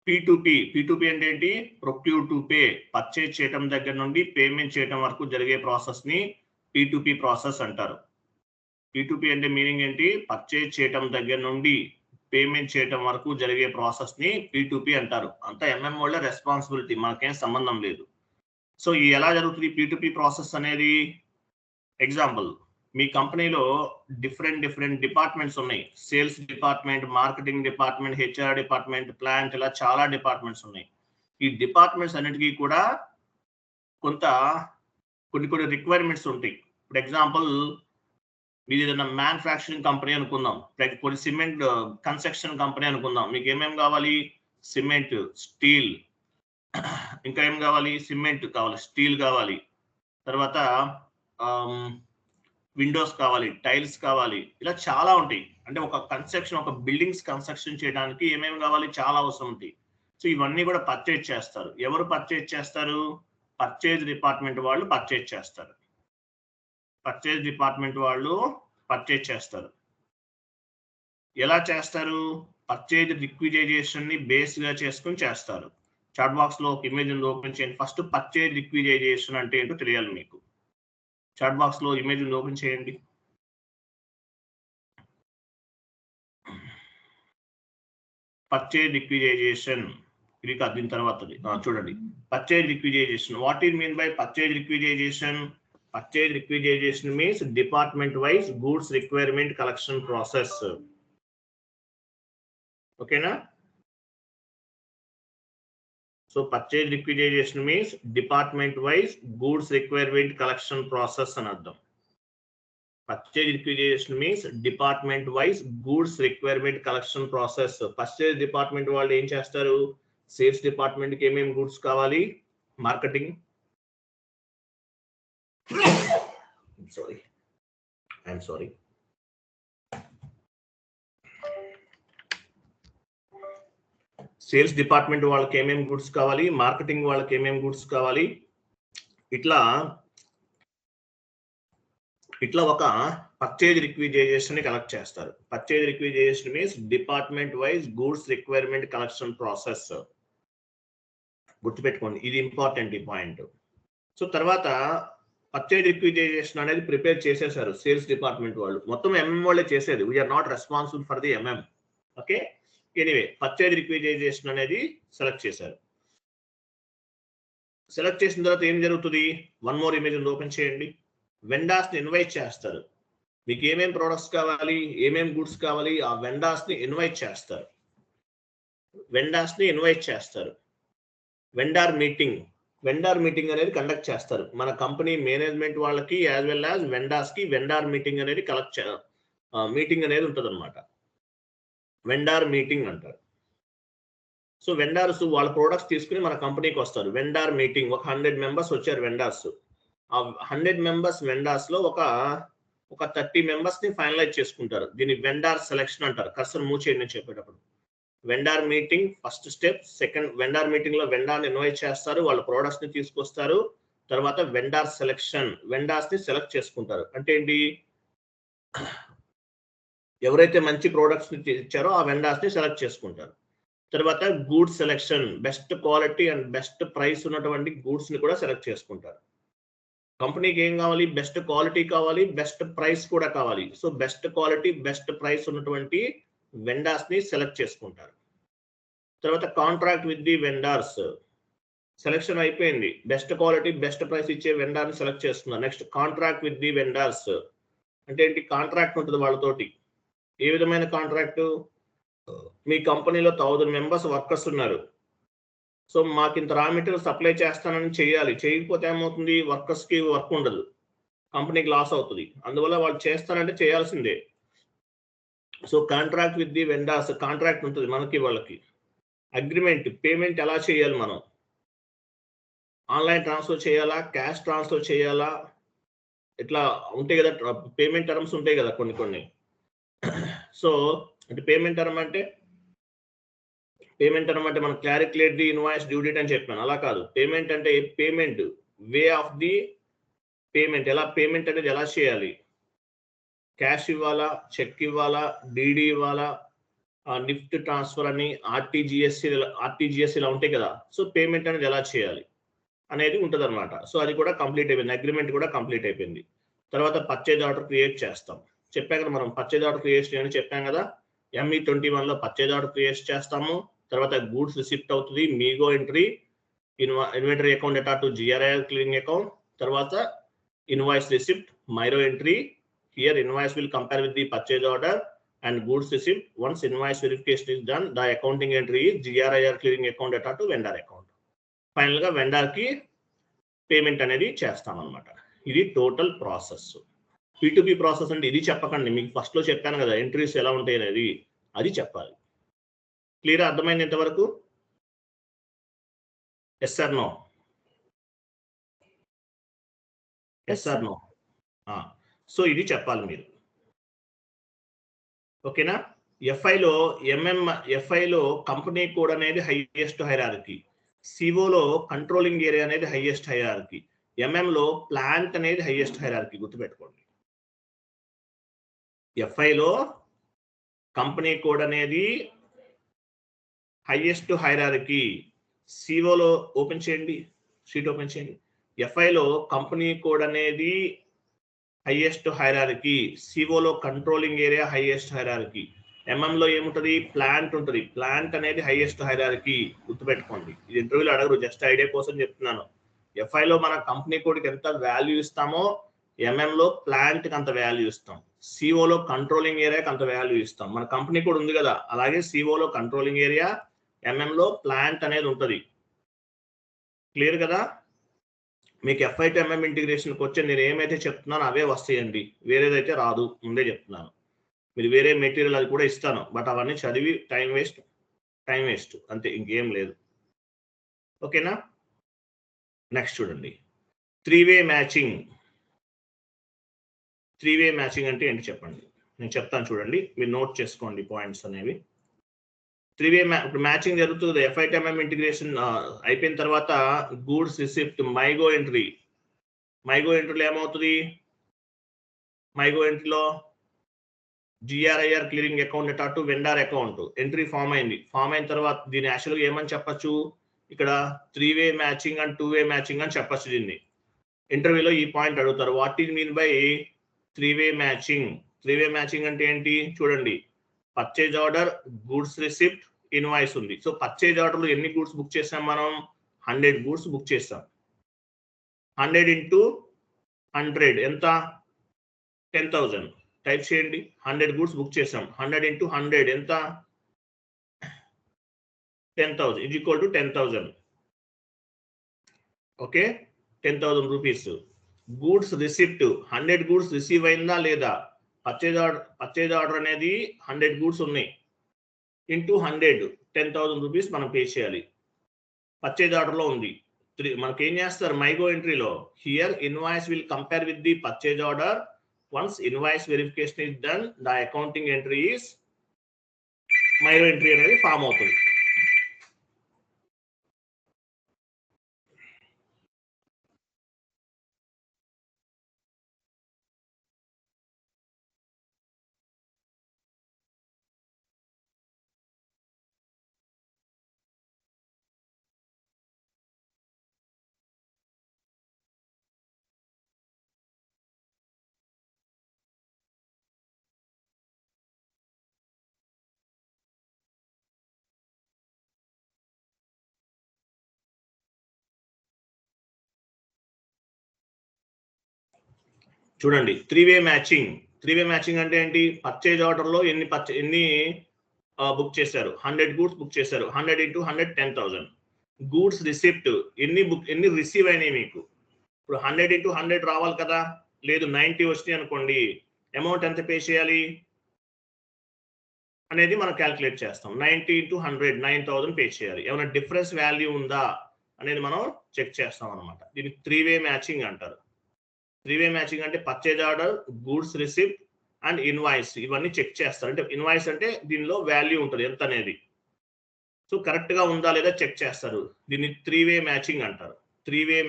P2P అంటే ఏంటి. Procure to pay. పర్చేజ్ చేయడం దగ్గర నుండి పేమెంట్ చేయడం వరకు జరిగే ప్రాసెస్ ని P2P ప్రాసెస్ అంటారు. P2P అంటే మీనింగ్ ఏంటి. పర్చేజ్ చేయడం దగ్గర నుండి పేమెంట్ చేయడం వరకు జరిగే ప్రాసెస్ ని P2P అంటారు. అంతా MMO లో రెస్పాన్సిబిలిటీ, మనకేం సంబంధం లేదు. సో ఈ ఎలా జరుగుతుంది P2P ప్రాసెస్ అనేది. ఎగ్జాంపుల్, మీ కంపెనీలో డిఫరెంట్ డిపార్ట్మెంట్స్ ఉన్నాయి. Sales department, marketing department, HR department, plant, ఇలా చాలా డిపార్ట్మెంట్స్ ఉన్నాయి. ఈ డిపార్ట్మెంట్స్ అన్నిటికీ కూడా కొన్ని రిక్వైర్మెంట్స్ ఉంటాయి. ఫర్ ఎగ్జాంపుల్, మీది ఏదైనా మ్యానుఫ్యాక్చరింగ్ కంపెనీ అనుకుందాం, కొన్ని సిమెంట్ కన్స్ట్రక్షన్ కంపెనీ అనుకుందాం. మీకు ఏమేమి కావాలి. సిమెంట్, స్టీల్, ఇంకా ఏం కావాలి. సిమెంట్ కావాలి, స్టీల్ కావాలి, తర్వాత విండోస్ కావాలి, టైల్స్ కావాలి, ఇలా చాలా ఉంటాయి. అంటే ఒక బిల్డింగ్స్ కన్స్ట్రక్షన్ చేయడానికి ఏమేమి కావాలి, చాలా అవసరం ఉంటాయి. సో ఇవన్నీ కూడా పర్చేజ్ చేస్తారు. ఎవరు పర్చేజ్ చేస్తారు. పర్చేజ్ డిపార్ట్మెంట్ వాళ్ళు పర్చేజ్ చేస్తారు. ఎలా చేస్తారు. పర్చేజ్ రిక్విజైజేషన్ ని బేస్ గా చేసుకుని చేస్తారు. చాట్ బాక్స్ లో ఒక ఇమేజ్ ఉంది, ఓపెన్ చేయండి. ఫస్ట్ పర్చేజ్ రిక్విజైజేషన్ అంటే ఏంటో తెలియాలి మీకు. చాట్ బాక్స్ లో ఇమేజ్ ఉంది, ఓపెన్ చేయండి. పర్చేజ్ రిక్విజైజేషన్ ఇది కాదు, దీని తర్వాత చూడండి. Purchase requisition. What is mean by purchase requisition. Purchase requisition means department wise goods requirement collection process. ఓకేనా. So purchase requisition means department wise goods requirement collection process అని అర్థం. Purchase requisition means department wise goods requirement collection process. Purchase department వాళ్ళు ఏం చేస్తారు. Sales department కి ఏమేమి goods కావాలి. Marketing, sorry sales department వాళ్ళకి ఏమేమి గుడ్స్ కావాలి, మార్కెటింగ్ వాళ్ళకి ఏమేమి గుడ్స్ కావాలి, ఇట్లా ఒక పర్చేజ్ రిక్విజైజేషన్ ని కలెక్ట్ చేస్తారు. Purchase requisition means department wise goods requirement collection process. గుర్తుపెట్టుకోండి, ఇది ఇంపార్టెంట్ ఈ పాయింట్. సో తర్వాత పర్చేజ్ రిక్విజైజేషన్ అనేది ప్రిపేర్ చేసేసారు సేల్స్ డిపార్ట్మెంట్ వాళ్ళు. మొత్తం ఎంఎం వాళ్ళే చేసేది. We are not responsible for the MM. Okay, anyway purchase requisition అనేది సెలెక్ట్ చేశారు. సెలెక్ట్ చేసిన తర్వాత ఏం జరుగుతుంది? వన్ మోర్ ఇమేజ్ ఓపెన్ చేయండి. వెండార్స్ ని ఇన్వైట్ చేస్తారు. మీకు ఏమేం ప్రొడక్ట్స్ కావాలి, ఏమేం గుడ్స్ కావాలి, ఆ వెండార్స్ ని ఇన్వైట్ చేస్తారు. వెండార్ మీటింగ్ అనేది కండక్ట్ చేస్తారు. మన కంపెనీ మేనేజ్మెంట్ వాళ్ళకి యాజ్ వెల్ యాజ్ వెండార్స్ కి వెండార్ మీటింగ్ అనేది మీటింగ్ అనేది ఉంటుంది అనమాట. వెండార్ మీటింగ్ అంటారు. సో వెండార్స్ వాళ్ళ ప్రొడక్ట్స్ తీసుకుని మన కంపెనీకి వస్తారు. వెండార్ మీటింగ్, ఒక 100 మెంబర్స్ వచ్చారు వెండార్స్. ఆ 100 మెంబర్స్ వెండార్స్ లో ఒక 30 మెంబర్స్ ని ఫైనలైజ్ చేసుకుంటారు. దీన్ని వెండార్ సెలెక్షన్ అంటారు. కర్సర్ మూవ్ చేయండి చెప్పేటప్పుడు. Vendor meeting first step. Second, vendor meeting లో వెండార్ ని ఇన్వైట్ చేస్తారు, వాళ్ళ ప్రొడక్ట్స్ ని తీసుకొస్తారు. తర్వాత వెండార్ సెలెక్షన్, వెండార్స్ ని సెలెక్ట్ చేసుకుంటారు. అంటే ఏంటి? ఎవరైతే మంచి ప్రొడక్ట్స్ ని ఇచ్చారో ఆ వెండార్స్ ని సెలెక్ట్ చేసుకుంటారు. తర్వాత goods selection, best quality and best price ఉన్నటువంటి గూడ్స్ ని కూడా సెలెక్ట్ చేసుకుంటారు. కంపెనీకి ఏం కావాలి? బెస్ట్ క్వాలిటీ కావాలి, బెస్ట్ ప్రైస్ కూడా కావాలి. So best quality best price ఉన్నటువంటి వెండార్స్ ని సెలెక్ట్ చేసుకుంటారు. తర్వాత contract with the vendors selection అయిపోయింది. బెస్ట్ క్వాలిటీ బెస్ట్ ప్రైస్ ఇచ్చే వెండార్ ని సెలెక్ట్ చేస్తున్నారు. Next contract with the vendors అంటే ఏంటి? కాంట్రాక్ట్ ఉంటుంది వాళ్ళతోటి. ఏ విధమైన కాంట్రాక్ట్? మీ కంపెనీలో 1000 మెంబర్స్ వర్కర్స్ ఉన్నారు. సో మాకు ఇంత రా మెటీరియల్ సప్లై చేస్తానని చేయాలి. చేయకపోతే ఏమవుతుంది? వర్కర్స్ కి వర్క్ ఉండదు, కంపెనీకి లాస్ అవుతుంది. అందువల్ల వాళ్ళు చేస్తానంటే చేయాల్సిందే. So contract with the vendors, contract ఉంటుంది మనకి వాళ్ళకి. అగ్రిమెంట్, పేమెంట్ ఎలా చేయాలి? మనం ఆన్లైన్ ట్రాన్స్ఫర్ చేయాలా, క్యాష్ ట్రాన్స్ఫర్ చేయాలా, ఇట్లా ఉంటాయి కదా పేమెంట్ టర్మ్స్ ఉంటాయి కదా కొన్ని. సో అంటే పేమెంట్ టర్మ్ అంటే మనం క్లారిక్యులేట్ ది ఇన్వాయిస్ డ్యూ డేట్ అని చెప్పాను. అలా కాదు. పేమెంట్ అంటే payment way of the payment, ఎలా పేమెంట్ అనేది ఎలా చేయాలి? క్యాష్ ఇవ్వాలా, చెక్ ఇవ్వాలా, డీడీ ఇవ్వాలా, నిఫ్ట్ ట్రాన్స్ఫర్ అని, ఆర్టీజీఎస్ ఇలా ఉంటాయి కదా. సో పేమెంట్ అనేది ఎలా చేయాలి అనేది ఉంటుంది అనమాట. సో అది కూడా కంప్లీట్ అయిపోయింది. అగ్రిమెంట్ కూడా కంప్లీట్ అయిపోయింది. తర్వాత పర్చేజ్ ఆర్డర్ క్రియేట్ చేస్తాం. చెప్పాం కదా మనం పర్చేజ్ ఆర్డర్ క్రియేషన్ అని చెప్పాం కదా. ME21 లో పర్చేజ్ ఆర్డర్ క్రియేట్ చేస్తాము. తర్వాత గూడ్స్ రిసిప్ట్ అవుతుంది, MIGO entry, inventory account data to GRIR clearing account. తర్వాత invoice receipt, MIRO entry. Here invoice will compare with the purchase order and goods receipt. Once invoice verification is done, the accounting entry is GRIR clearing account data to vendor account. Final గా vendor కి payment అనేది చేస్తాం అనమాట. ఇది total process. P2P process అంటే ఇది చెప్పకండి, మీకు ఫస్ట్ లో చెప్పాను కదా ఎంట్రీస్ ఎలా ఉంటాయి అనేది, అది చెప్పాలి. క్లియర్? అర్థమైంది ఇంతవరకు? Yes or no? Yes or no? So ఇది చెప్పాలి మీరు. ఓకేనా? ఎఫ్ఐలో కంపెనీ కోడ్ అనేది హైయెస్ట్ హైరార్కీ, సిఓలో కంట్రోలింగ్ ఏరియా అనేది హైయెస్ట్ హైరార్కీ, ఎంఎంలో ప్లాంట్ అనేది హైయెస్ట్ హైరార్కీ. గుర్తుపెట్టుకోండి. ఎఫ్ఐలో కంపెనీ కోడ్ అనేది హైయెస్ట్ హైరార్కీ, సిఓలో ఓపెన్ చేయండి, షీట్ ఓపెన్ చేయండి. ఎఫ్ఐలో కంపెనీ కోడ్ అనేది హైయెస్ట్ హైరార్కీ, సిఓలో కంట్రోలింగ్ ఏరియా హైయెస్ట్ హైరార్కీ, ఎంఎంలో ఏముంటది? ప్లాంట్ ఉంటుంది. ప్లాంట్ అనేది హైయెస్ట్ హైరార్కీ. గుర్తుపెట్టుకోండి. ఇది ఇంటర్వ్యూలో అడగరు, జస్ట్ ఐడియా కోసం చెప్తున్నాను. ఎఫ్ఐలో మన కంపెనీ కోడ్కి ఎంత వాల్యూ ఇస్తామో ఎంఎంలో ప్లాంట్కి అంత వాల్యూ ఇస్తాం, సిఓలో కంట్రోలింగ్ ఏరియాకి అంత వాల్యూ ఇస్తాం. మన కంపెనీ కోడ్ ఉంది కదా, అలాగే సిఓలో కంట్రోలింగ్ ఏరియా, ఎంఎంలో ప్లాంట్ అనేది ఉంటుంది. క్లియర్ కదా? మీకు FI to MM ఇంటిగ్రేషన్కి వచ్చే నేను ఏమైతే చెప్తున్నానో అవే వస్తాయండి, వేరేదైతే రాదు. ముందే చెప్తున్నాను. మీరు వేరే మెటీరియల్ అది కూడా ఇస్తాను, బట్ అవన్నీ చదివి టైం వేస్ట్ అంతే, ఇంకేం లేదు. ఓకేనా? నెక్స్ట్ చూడండి, 3-way మ్యాచింగ్. 3-way మ్యాచింగ్ అంటే ఏంటి చెప్పండి, నేను చెప్తాను చూడండి, మీరు నోట్ చేసుకోండి పాయింట్స్ అనేవి. 3-way ఇప్పుడు మ్యాచింగ్ జరుగుతుంది. FITMM ఇంటిగ్రేషన్ అయిపోయిన తర్వాత గూడ్స్ రిసిప్ట్ మైగో ఎంట్రీలో ఏమవుతుంది? మైగో ఎంట్రీలో GRIR clearing account data to vendor account entry form అయింది. ఫామ్ అయిన తర్వాత దీన్ని యాక్చువల్గా ఏమని చెప్పచ్చు? ఇక్కడ 3-way matching and 2-way matching అని చెప్పచ్చు. దీన్ని ఇంటర్వ్యూలో ఈ పాయింట్ అడుగుతారు. What is mean by 3-way matching? 3-way matching అంటే ఏంటి? చూడండి, purchase order, goods receipt, invoice ఉంది. సో పర్చేజ్ ఆర్డర్ లో ఎన్ని గూడ్స్ బుక్ చేసాం మనం? 100 గూడ్స్ బుక్ చేసాం. 100 into 100 ఎంత? 10,000. టైప్ చేయండి. 100 గూడ్స్ బుక్ చేసాం. 100 into 100 ఎంత? 10,000 is equal to 10,000. Okay, 10,000 rupees. Goods receipt 100 goods receive అయిందా లేదా? పర్చేజ్ ఆర్డర్ అనేది 100 గూడ్స్ ఉన్నాయి. ఇంటూ 100 10,000 రూపీస్ మనం పే చేయాలి. పర్చేజ్ ఆర్డర్ లో ఉంది. మనకి ఏం చేస్తారు మైగో ఎంట్రీలో? Here invoice will compare with the purchase order. Once invoice verification is done, the accounting entry is MIGO entry అనేది ఫామ్ అవుతుంది. చూడండి, 3-way మ్యాచింగ్ అంటే ఏంటి? పర్చేజ్ ఆర్డర్ లో ఎన్ని బుక్ చేశారు? 100 గూడ్స్ బుక్ చేశారు. 100 into 100 10,000. గూడ్స్ రిసిప్ట్ ఎన్ని రిసీవ్ అయినాయి మీకు? ఇప్పుడు 100 into 100 రావాలి కదా? లేదు, 90 వచ్చినాయి అనుకోండి, అమౌంట్ ఎంత పే చేయాలి అనేది మనం క్యాల్కులేట్ చేస్తాం. 90 into 100 9,000 పే చేయాలి. ఏమైనా డిఫరెన్స్ వాల్యూ ఉందా అనేది మనం చెక్ చేస్తాం అనమాట. దీన్ని 3-way మ్యాచింగ్ అంటారు. 3-way మ్యాచింగ్ అంటే purchase order, goods receipt and invoice ఇవన్నీ చెక్ చేస్తారు. అంటే ఇన్వాయిస్ అంటే దీనిలో వాల్యూ ఉంటుంది ఎంత అనేది. సో కరెక్ట్ గా ఉందా లేదా చెక్ చేస్తారు. దీన్ని 3-way మ్యాచింగ్ అంటారు. 3-way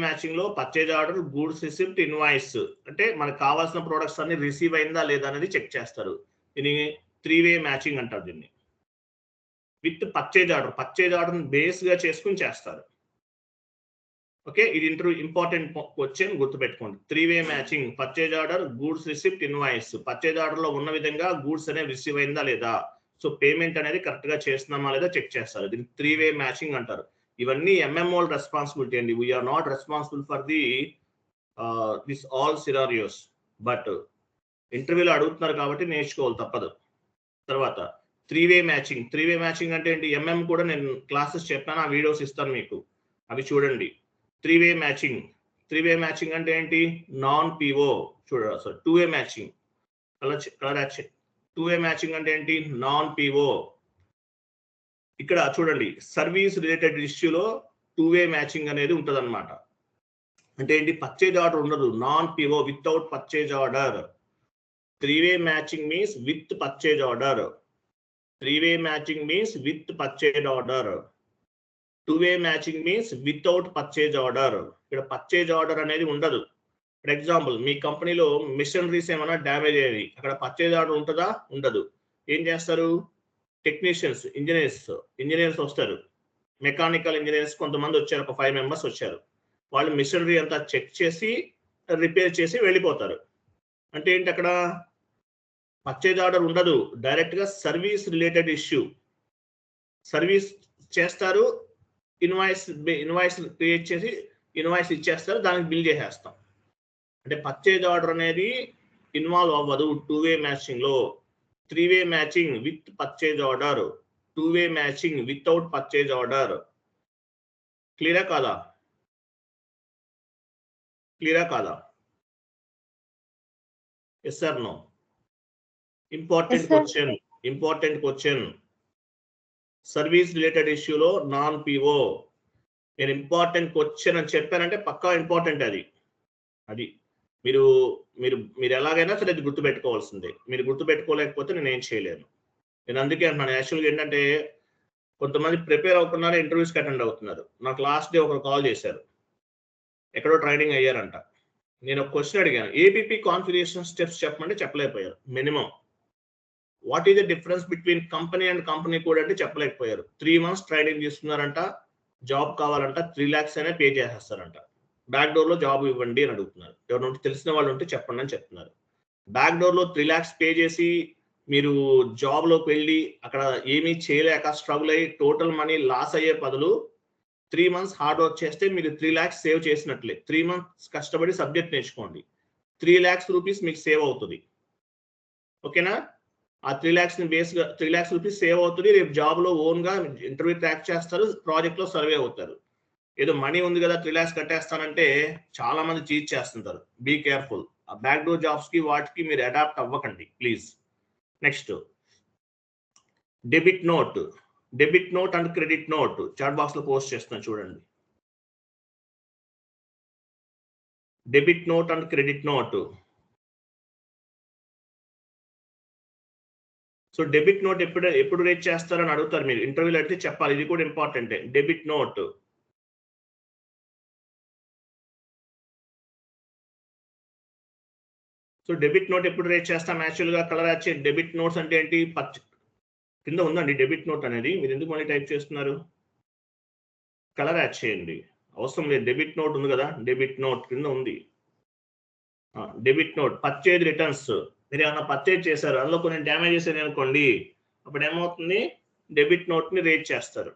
మ్యాచింగ్ లో purchase order, goods receipt, invoice అంటే మనకు కావాల్సిన ప్రొడక్ట్స్ అన్ని రిసీవ్ అయిందా లేదా అనేది చెక్ చేస్తారు. దీన్ని 3-way మ్యాచింగ్ అంటారు. దీన్ని విత్ పర్చేజ్ ఆర్డర్ బేస్ గా చేసుకుని చేస్తారు. ఓకే, ఇది ఇంపార్టెంట్ క్వశ్చన్, గుర్తుపెట్టుకోండి. 3-way matching, purchase order, goods receipt, invoice. Purchase order లో ఉన్న విధంగా గూడ్స్ అనేది రిసీవ్ అయిందా లేదా, సో పేమెంట్ అనేది కరెక్ట్ గా చేస్తున్నామా లేదా చెక్ చేస్తారు. దీన్ని 3-way మ్యాచింగ్ అంటారు. ఇవన్నీ MMO రెస్పాన్సిబిలిటీ అండి. We're not responsible for this all scenarios. But ఇంటర్వ్యూలో అడుగుతున్నారు కాబట్టి నేర్చుకోవాలి, తప్పదు. తర్వాత 3-way మ్యాచింగ్ అంటే ఏంటి? MM కూడా నేను క్లాసెస్ చెప్పాను, ఆ వీడియోస్ ఇస్తాను మీకు, అవి చూడండి. 3-way మ్యాచింగ్ అంటే ఏంటి? నాన్ PO చూడండి. Sir 2-way matching, 2-way matching అంటే ఏంటి? Non PO. ఇక్కడ చూడండి, సర్వీస్ రిలేటెడ్ ఇష్యూలో 2-way మ్యాచింగ్ అనేది ఉంటుంది అనమాట. అంటే ఏంటి? పర్చేజ్ ఆర్డర్ ఉండదు, non PO, without purchase order. 3-way matching means with purchase order. 3-way matching means with purchase order. 2-way matching means without purchase order. ఇక్కడ పర్చేజ్ ఆర్డర్ అనేది ఉండదు. ఫర్ ఎగ్జాంపుల్, మీ కంపెనీలో మిషనరీస్ ఏమైనా డ్యామేజ్ అయ్యేది, అక్కడ purchase order ఉంటుందా? ఉండదు. ఏం చేస్తారు? టెక్నీషియన్స్, ఇంజనీర్స్ వస్తారు. మెకానికల్ ఇంజనీర్స్ కొంతమంది వచ్చారు, ఒక 5 members వచ్చారు. వాళ్ళు మిషనరీ అంతా చెక్ చేసి రిపేర్ చేసి వెళ్ళిపోతారు. అంటే ఏంటి? అక్కడ పర్చేజ్ ఆర్డర్ ఉండదు, డైరెక్ట్ గా సర్వీస్ రిలేటెడ్ ఇష్యూ. సర్వీస్ చేస్తారు, ఇన్వాయిస్ క్రియేట్ చేసి ఇన్వాయిస్ ఇచ్చేస్తారు, దానికి బిల్ చేసేస్తాం. అంటే పర్చేజ్ ఆర్డర్ అనేది ఇన్వాల్వ్ అవ్వదు 2-way మ్యాచింగ్ లో. 3-way matching with purchase order, 2-way matching without purchase order. క్లియరా కాదా? Yes or no? Important question. Service related ఇష్యూలో నాన్ PO. నేను ఇంపార్టెంట్ క్వశ్చన్ అని చెప్పానంటే పక్కా ఇంపార్టెంట్ అది. మీరు మీరు మీరు ఎలాగైనా సరే అది గుర్తుపెట్టుకోవాల్సిందే. మీరు గుర్తుపెట్టుకోలేకపోతే నేనేం చేయలేను. నేను అందుకే అంటున్నాను. యాక్చువల్‌గా ఏంటంటే కొంతమంది ప్రిపేర్ అవ్వకుండానే ఇంటర్వ్యూస్‌కి అటెండ్ అవుతున్నారు. నాకు లాస్ట్ డే ఒకరు కాల్ చేశారు. ఎక్కడో ట్రైనింగ్ అయ్యారంట. నేను ఒక క్వెషన్ అడిగాను. ఏపీపీ కాన్ఫిగరేషన్ స్టెప్స్ చెప్పమంటే చెప్పలేకపోయారు. Minimum. What is the difference between company and company code అంటే చెప్పలేకపోయారు. 3 మంత్స్ ట్రైనింగ్ తీసుకున్నారంట. జాబ్ కావాలంట 3 lakhs అయినా పే చేసేస్తారంట. బ్యాక్ డోర్‌లో జాబ్ ఇవ్వండి అని అడుగుతున్నారు. ఎవరైనా తెలిసిన వాళ్ళు ఉంటే చెప్పండి అని చెప్తున్నారు. బ్యాక్ డోర్‌లో 3 lakhs పే చేసి మీరు జాబ్‌లోకి వెళ్లి అక్కడ ఏమీ చేయలేక స్ట్రగుల్ అయ్యి టోటల్ మనీ లాస్ అయ్యే బదులు 3 మంత్స్ హార్డ్ వర్క్ చేస్తే మీరు 3 lakhs సేవ్ చేసినట్లే. 3 మంత్స్ కష్టపడి సబ్జెక్ట్ నేర్చుకోండి. 3 lakhs రూపీస్ మీకు సేవ్ అవుతుంది. ఓకేనా? ఆ 3 lakhs ని బేస్‌గా 3 lakhs రూపీస్ సేవ్ అవుతుంది. రేపు జాబ్‌లో ఓన్‌గా ఇంటర్వ్యూ క్రాక్ చేస్తారు. ప్రాజెక్ట్‌లో సర్వే అవుతారు. ఏదో మనీ ఉంది కదా 3 lakhs కట్టేస్తానంటే చాలా మంది చీట్ చేస్తుంటారు. Be careful. ఆ బ్యాక్ డోర్ జాబ్స్‌కి వాటికి మీరు అడాప్ట్ అవ్వకండి please. Next debit note. Debit note and credit note chat బాక్స్‌లో పోస్ట్ చేస్తున్నాను చూడండి. Debit note and credit note. So debit note ఎప్పుడు రేట్ చేస్తారని అడుగుతారు మీరు. ఇంటర్వ్యూలో అయితే చెప్పాలి. ఇది కూడా ఇంపార్టెంటే. Debit note. So debit note ఎప్పుడు రేట్ చేస్తాం? యాక్చువల్‌గా కలర్ యాడ్ చేయండి. డెబిట్ నోట్స్ అంటే ఏంటి? కింద ఉందండి డెబిట్ నోట్ అనేది. మీరు ఎందుకు మళ్ళీ టైప్ చేస్తున్నారు? కలర్ యాడ్ చేయండి. అవసరం లేదు. డెబిట్ నోట్ ఉంది కదా! డెబిట్ నోట్ కింద ఉంది. Debit note purchase returns. మీరు ఏమైనా పర్చేజ్ చేశారు. అందులో కొన్ని డ్యామేజెస్ అయినాయనుకోండి. అప్పుడు ఏమవుతుంది? డెబిట్ నోట్‌ని రేట్ చేస్తారు.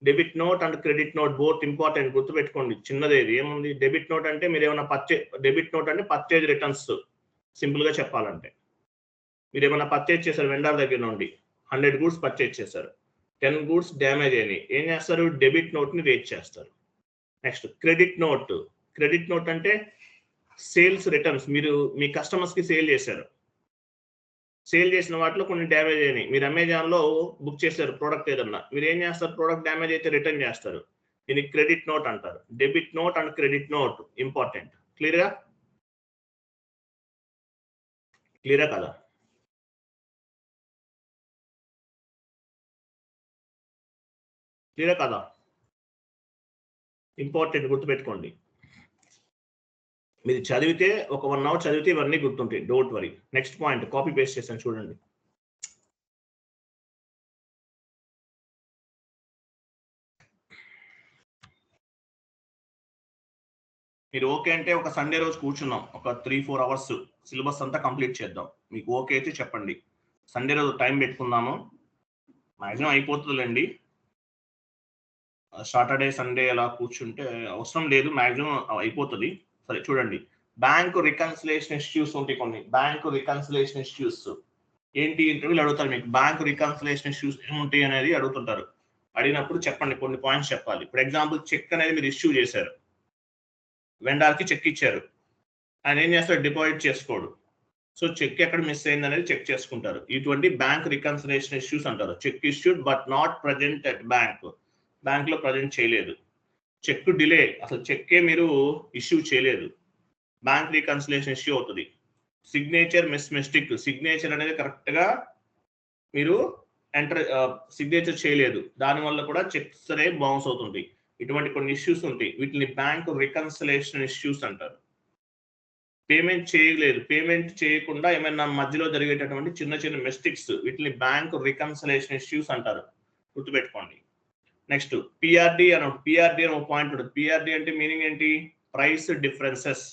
Debit note and credit note both important గుర్తుపెట్టుకోండి. చిన్నదే ఇది. ఏముంది? డెబిట్ నోట్ అంటే మీరు ఏమైనా డెబిట్ నోట్ అంటే పర్చేజ్ రిటర్న్స్ సింపుల్‌గా చెప్పాలంటే. మీరు ఏమైనా పర్చేజ్ చేశారు వెండర్ దగ్గర నుండి. 100 గూడ్స్ పర్చేజ్ చేశారు. 10 గూడ్స్ డ్యామేజ్ అయినాయి. ఏం చేస్తారు? డెబిట్ నోట్‌ని రేట్ చేస్తారు. Next credit note. Credit note అంటే సేల్స్ రిటర్న్స్. మీరు మీ కస్టమర్స్‌కి సేల్ చేశారు. సేల్ చేసిన వాటిలో కొన్ని డ్యామేజ్ అయినాయి. మీరు అమెజాన్‌లో బుక్ చేశారు ప్రొడక్ట్ ఏదన్నా. మీరు ఏం చేస్తారు? ప్రొడక్ట్ డ్యామేజ్ అయితే రిటర్న్ చేస్తారు. దీన్ని క్రెడిట్ నోట్ అంటారు. Debit note and credit note important. క్లియరా? క్లియరా కదా? క్లియరా కదా? ఇంపార్టెంట్ గుర్తుపెట్టుకోండి. మీరు చదివితే ఒక 1 అవర్ చదివితే ఇవన్నీ గుర్తుంటాయి. Don't worry. Next point copy paste చేశాను చూడండి. మీరు ఓకే అంటే ఒక సండే రోజు కూర్చున్నాం. ఒక 3, 4 అవర్స్ సిలబస్ అంతా కంప్లీట్ చేద్దాం. మీకు ఓకే అయితే చెప్పండి. సండే రోజు టైం పెట్టుకుందాము. మాక్సిమం అయిపోతుందిలేండి. సాటర్డే, సండే అలా కూర్చుంటే అవసరం లేదు. మాక్సిమం అయిపోతుంది. సరే చూడండి. బ్యాంక్ రికన్సిలియేషన్ ఇష్యూస్ ఉంటాయి కొన్ని. Bank reconciliation issues. ఏంటి ఇంటర్వ్యూలు అడుగుతారు మీకు. బ్యాంక్ రికన్సిలియేషన్ ఇష్యూస్ ఏముంటాయి అనేది అడుగుతుంటారు. అడిగినప్పుడు చెప్పండి. కొన్ని పాయింట్స్ చెప్పాలి. ఫర్ ఎగ్జాంపుల్ చెక్ అనేది మీరు ఇష్యూ చేశారు. వెండర్‌కి చెక్ ఇచ్చారు. ఆయన ఏం చేస్తాడు? డిపాజిట్ చేసుకోడు. సో చెక్ ఎక్కడ మిస్ అయింది అనేది చెక్ చేసుకుంటారు. ఇటువంటి బ్యాంక్ రికన్సిలియేషన్ ఇష్యూస్ అంటారు. Cheque issued but not present at bank. Bank లో ప్రజెంట్ చేయలేదు. Cheque delay. అసలు చెక్కే మీరు ఇష్యూ చేయలేదు. బ్యాంక్ రికన్సిలియేషన్ ఇష్యూ అవుతుంది. Signature mistake. సిగ్నేచర్ అనేది కరెక్ట్ గా మీరు ఎంటర్ సిగ్నేచర్ చేయలేదు. దానివల్ల కూడా చెక్స్ అనేవి బౌన్స్ అవుతుంది. ఇటువంటి కొన్ని ఇష్యూస్ ఉంటాయి. వీటిని బ్యాంక్ రికన్సిలియేషన్ ఇష్యూస్ అంటారు. పేమెంట్ చేయలేదు. పేమెంట్ చేయకుండా ఏమైనా మధ్యలో జరిగేటటువంటి చిన్న చిన్న మిస్టేక్స్ వీటిని బ్యాంక్ రికన్సిలియేషన్ ఇష్యూస్ అంటారు. గుర్తుపెట్టుకోండి. నెక్స్ట్ పిఆర్డి అని ఒక పాయింట్ ఉంటుంది. పిఆర్డి అంటే మీనింగ్ ఏంటి? Price differences.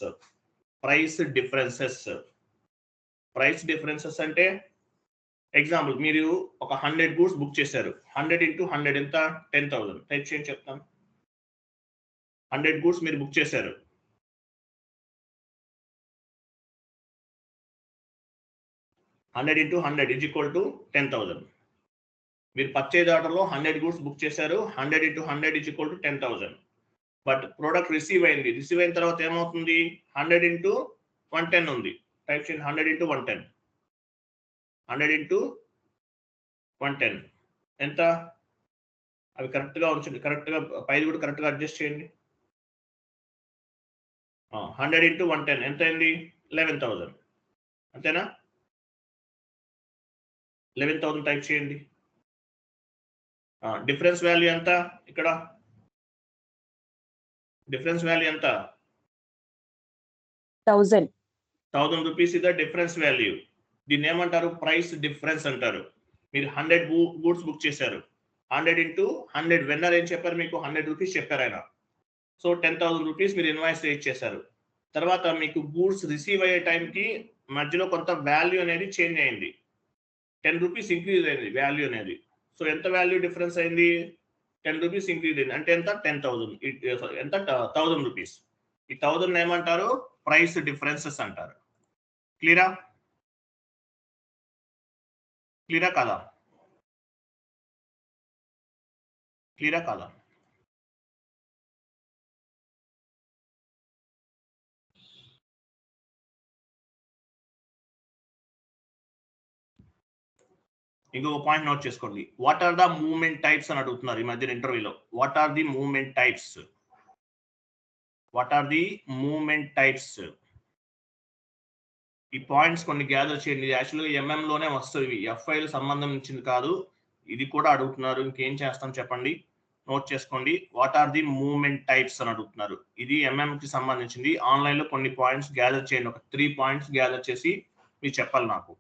Price differences. Price differences అంటే ఎగ్జాంపుల్ మీరు ఒక 100 గూడ్స్ బుక్ చేశారు. 100 into 100 ఎంత? 10,000. టైప్ చేయండి చెప్తాను. 100 గూడ్స్ మీరు బుక్ చేశారు. 100 into 100 is equal to 10,000. మీరు పర్చేజ్ ఆర్డర్లో 100 గూడ్స్ బుక్ చేశారు. 100 into 100 is equal to 10,000. But product receive అయింది. రిసీవ్ అయిన తర్వాత ఏమవుతుంది? 100 into 110 ఉంది. టైప్ చేయండి 100 into 110. 100 into 110 ఎంత? అవి కరెక్ట్గా ఉంచండి. కరెక్ట్గా పైది కూడా కరెక్ట్గా అడ్జస్ట్ చేయండి. 100 into 110 ఎంత అయింది? 11,000 అంతేనా? 11,000 టైప్ చేయండి. డిఫరెన్స్ వాల్యూ ఎంత? ఇక్కడ డిఫరెన్స్ వాల్యూ ఎంత? 1000 రూపీస్ ఇద డిఫరెన్స్ వాల్యూ. దీన్ని ఏమంటారు? ప్రైస్ డిఫరెన్స్ అంటారు. మీరు 100 గూడ్స్ బుక్ చేశారు. 100 into 100 వెన్నర్ ఏం చెప్పారు మీకు? 100 రూపీస్ చెప్పారు ఆయన. సో 10,000 రూపీస్ మీరు ఇన్వాయిస్ రేట్ చేశారు. తర్వాత మీకు గూడ్స్ రిసీవ్ అయ్యే టైంకి మధ్యలో కొంత వాల్యూ అనేది చేంజ్ అయింది. 10 రూపీస్ ఇంక్రీజ్ అయింది వాల్యూ అనేది. సో ఎంత వాల్యూ డిఫరెన్స్ అయింది? 10 రూపీస్ ఇంక్రీజ్ అయింది. అంటే ఎంత? 10,000. ఎంత? 1000 రూపీస్. ఈ 1000 ఏమంటారు? ప్రైస్ డిఫరెన్సెస్ అంటారు. క్లియరా? క్లియరా కాదా? క్లియరా కాదా? ఇంకొక పాయింట్ నోట్ చేసుకోండి. What are the movement types అని అడుగుతున్నారు ఈ మధ్య ఇంటర్వ్యూలో. What are the movement types? What are the movement types? ఈ పాయింట్స్ కొన్ని గ్యాదర్ చేయండి. యాక్చువల్గా ఎంఎం లోనే వస్తుంది. ఎఫ్ఐలు సంబంధించింది కాదు. ఇది కూడా అడుగుతున్నారు. ఇంకేం చేస్తాం చెప్పండి. నోట్ చేసుకోండి. What are the movement types అని అడుగుతున్నారు. ఇది ఎంఎం కి సంబంధించింది. ఆన్లైన్ లో కొన్ని పాయింట్స్ గ్యాదర్ చేయండి. ఒక 3 పాయింట్స్ గ్యాదర్ చేసి మీరు చెప్పాలి నాకు.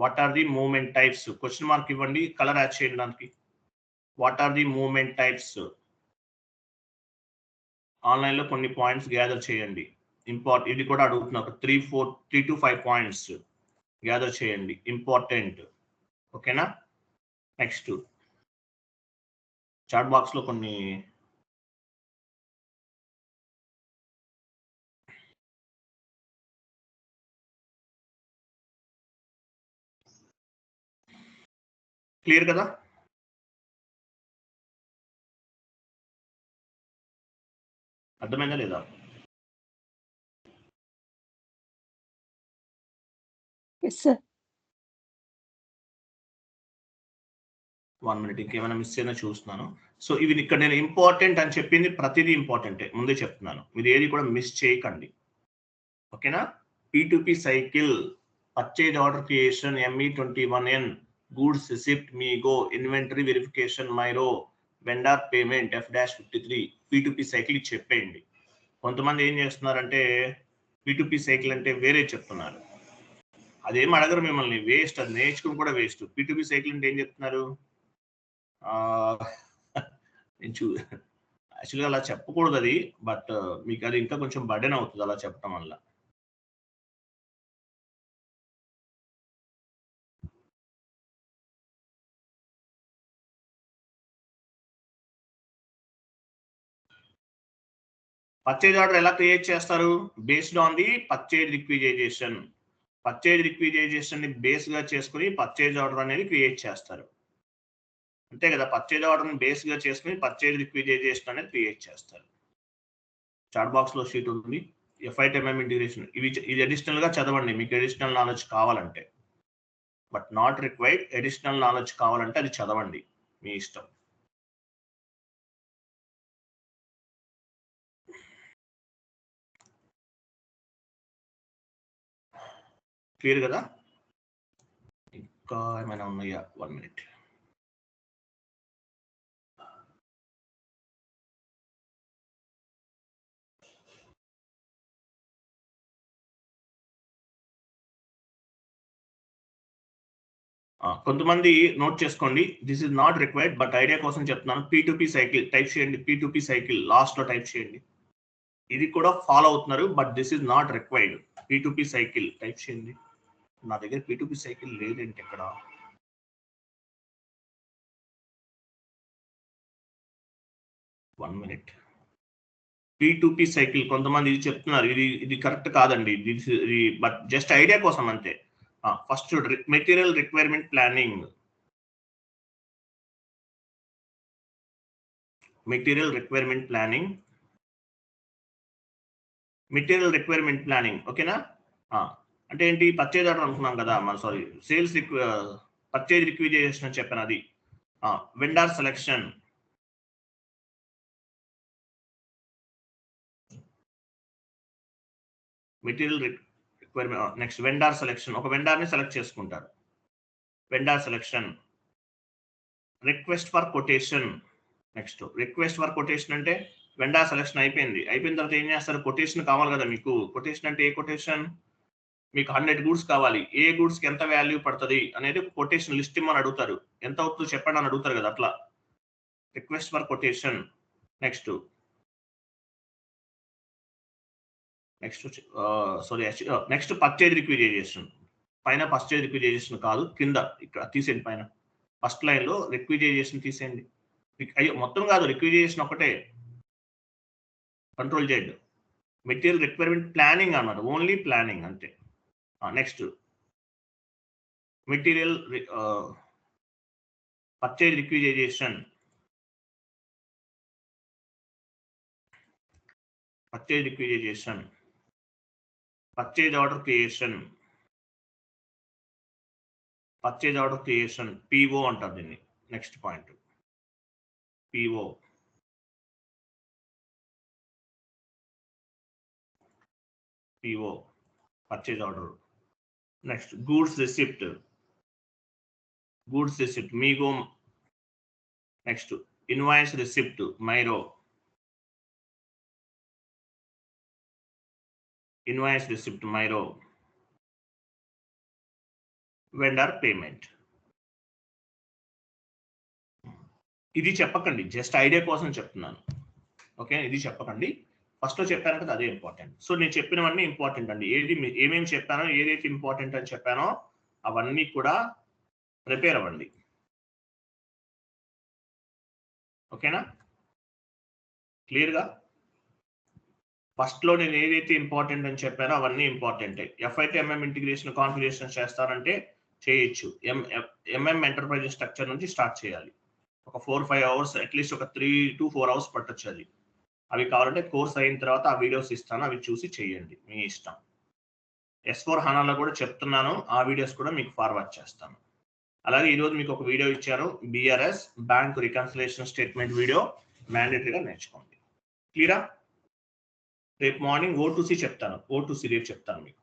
What are the movement types? Question mark ఇవ్వండి. కలర్ యాడ్ చేయండి దానికి. What are the movement types? Online లో కొన్ని పాయింట్స్ గ్యాదర్ చేయండి. ఇది కూడా అడుగుతున్నారు. 3 to 5 పాయింట్స్ గ్యాదర్ చేయండి. ఇంపార్టెంట్. ఓకేనా? నెక్స్ట్ చాట్ బాక్స్ లో కొన్ని క్లియర్ కదా? అర్థమైందా లేదా? Yes, sir. 1 minute. ఇంకేమైనా మిస్ అయినా చూస్తున్నాను. సో ఇవి ఇక్కడ నేను ఇంపార్టెంట్ అని చెప్పింది ప్రతిదీ ఇంపార్టెంటే. ముందే చెప్తున్నాను. మీరు ఏది కూడా మిస్ చేయకండి. ఓకేనా? P2P cycle, purchase order creation, ME21N, goods receipt, MIGO, inventory verification, MIRO, vendor payment, F-53, P2P cycle చెప్పేయండి. కొంతమంది ఏం చేస్తున్నారంటే P2P సైకిల్ అంటే వేరే చెప్తున్నారు. అదేం అడగరు మిమ్మల్ని. వేస్ట్. అది నేర్చుకుని కూడా వేస్ట్. P2P సైకిల్ అంటే ఏం చెప్తున్నారు? యాక్చువల్గా అలా చెప్పకూడదు అది. బట్ మీకు అది ఇంకా కొంచెం బర్డెన్ అవుతుంది అలా చెప్పడం వల్ల. పర్చేజ్ ఆర్డర్ ఎలా క్రియేట్ చేస్తారు? Based on the purchase requisition. Purchase requisition ని బేస్ గా చేసుకుని పర్చేజ్ ఆర్డర్ అనేది క్రియేట్ చేస్తారు. అంతే కదా? పర్చేజ్ ఆర్డర్ ని బేస్ గా చేసుకుని పర్చేజ్ రిక్విజైజేషన్ అనేది క్రియేట్ చేస్తారు. చాట్ బాక్స్ లో షీట్ ఉంది. FITMM ఇంటిగ్రేషన్ ఇది అడిషనల్ గా చదవండి మీకు అడిషనల్ నాలెడ్జ్ కావాలంటే. But not required. Additional knowledge కావాలంటే అది చదవండి, మీ ఇష్టం. క్లియర్ కదా? ఇంకా ఏమైనా ఉన్నాయా? 1 minute. కొంతమంది నోట్ చేసుకోండి. This is not required but idea కోసం చెప్తున్నాను. P2P సైకిల్ టైప్ చేయండి. P2P సైకిల్ లాస్ట్ లో టైప్ చేయండి. ఇది కూడా ఫాలో అవుతున్నారు but this is not required. P2P cycle type చేయండి. నా దగ్గర P2P సైకిల్ లేదేంటి ఎక్కడ? One minute. P2P సైకిల్ కొంతమంది ఇది చెప్తున్నారు. ఇది కరెక్ట్ కాదండి. ఇది బట్ జస్ట్ ఐడియా కోసం అంతే. First material requirement planning. Material requirement planning. Material requirement planning. ఓకేనా? అంటే ఏంటి? పర్చేజ్ ఆర్డర్ అనుకున్నాం కదా. సారీ, సేల్స్ పర్చేజ్ రిక్విజైజేషన్ అని చెప్పాను అది. Vendor selection. Material requirement. Next vendor selection, ఒక వెండార్ని సెలెక్ట్ చేసుకుంటారు. Vendor selection. Request for quotation. Next request for quotation అంటే వెండార్ సెలెక్షన్ అయిపోయిన తర్వాత ఏం చేస్తారు, కొటేషన్ కావాలి కదా మీకు. కొటేషన్ అంటే ఏ కొటేషన్, మీకు 100 గూడ్స్ కావాలి, ఏ గూడ్స్ కి ఎంత వాల్యూ పడుతుంది అనేది కొటేషన్ లిస్ట్ ఇమ్మని అడుగుతారు. ఎంత అవుతుందో చెప్పండి అని అడుగుతారు కదా, అట్లా request for quotation. Next next purchase requisition. పైన పర్చేజ్ రిక్విజైజేషన్ కాదు, కింద ఇక్కడ తీసేయండి, పైన ఫస్ట్ లైన్ లో రిక్విజైజేషన్ తీసేయండి. అయ్యో మొత్తం కాదు, రిక్విజైజేషన్ ఒకటే, control Z. Material requirement planning అన్నారు, ఓన్లీ ప్లానింగ్ అంతే. Next material purchase requisition. Purchase requisition, purchase order creation. Purchase order creation PO అంటారు దీన్ని. Next point PO. PO purchase order. Next goods receipt. Goods receipt MIGO. Next invoice receipt MIRO. Invoice receipt MIRO. Vendor payment. ఇది చెప్పకండి, just idea కోసం చెప్తున్నాను. Okay, ఇది చెప్పకండి, first లో చెప్పాను కదా అదే ఇంపార్టెంట్. సో నేను చెప్పినవన్నీ ఇంపార్టెంట్ అండి. ఏమేమి చెప్పానో, ఏదైతే ఇంపార్టెంట్ అని చెప్పానో అవన్నీ కూడా ప్రిపేర్ అవ్వండి. ఓకేనా, క్లియర్గా? ఫస్ట్ లో నేను ఏదైతే ఇంపార్టెంట్ అని చెప్పానో అవన్నీ ఇంపార్టెంటే. FITMM ఇంటిగ్రేషన్ కాన్ఫిగరేషన్ చేస్తారంటే చేయొచ్చు. MM ఎంటర్ప్రైజ్ స్ట్రక్చర్ నుంచి స్టార్ట్ చేయాలి. ఒక 4-5 అవర్స్, అట్లీస్ట్ ఒక 3 to 4 అవర్స్ పట్టొచ్చు అది. అవి కావాలంటే కోర్స్ అయిన తర్వాత ఆ వీడియోస్ ఇస్తాను, అవి చూసి చేయండి, మీ ఇష్టం. S4 HANAలో కూడా చెప్తున్నాను, ఆ వీడియోస్ కూడా మీకు ఫార్వర్డ్ చేస్తాను. అలాగే ఈరోజు మీకు ఒక వీడియో ఇచ్చాను, BRS bank reconciliation statement video, మ్యాండేటరీగా నేర్చుకోండి. క్లియరా? రేపు మార్నింగ్ O2C చెప్తాను, O2C రేపు చెప్తాను మీకు.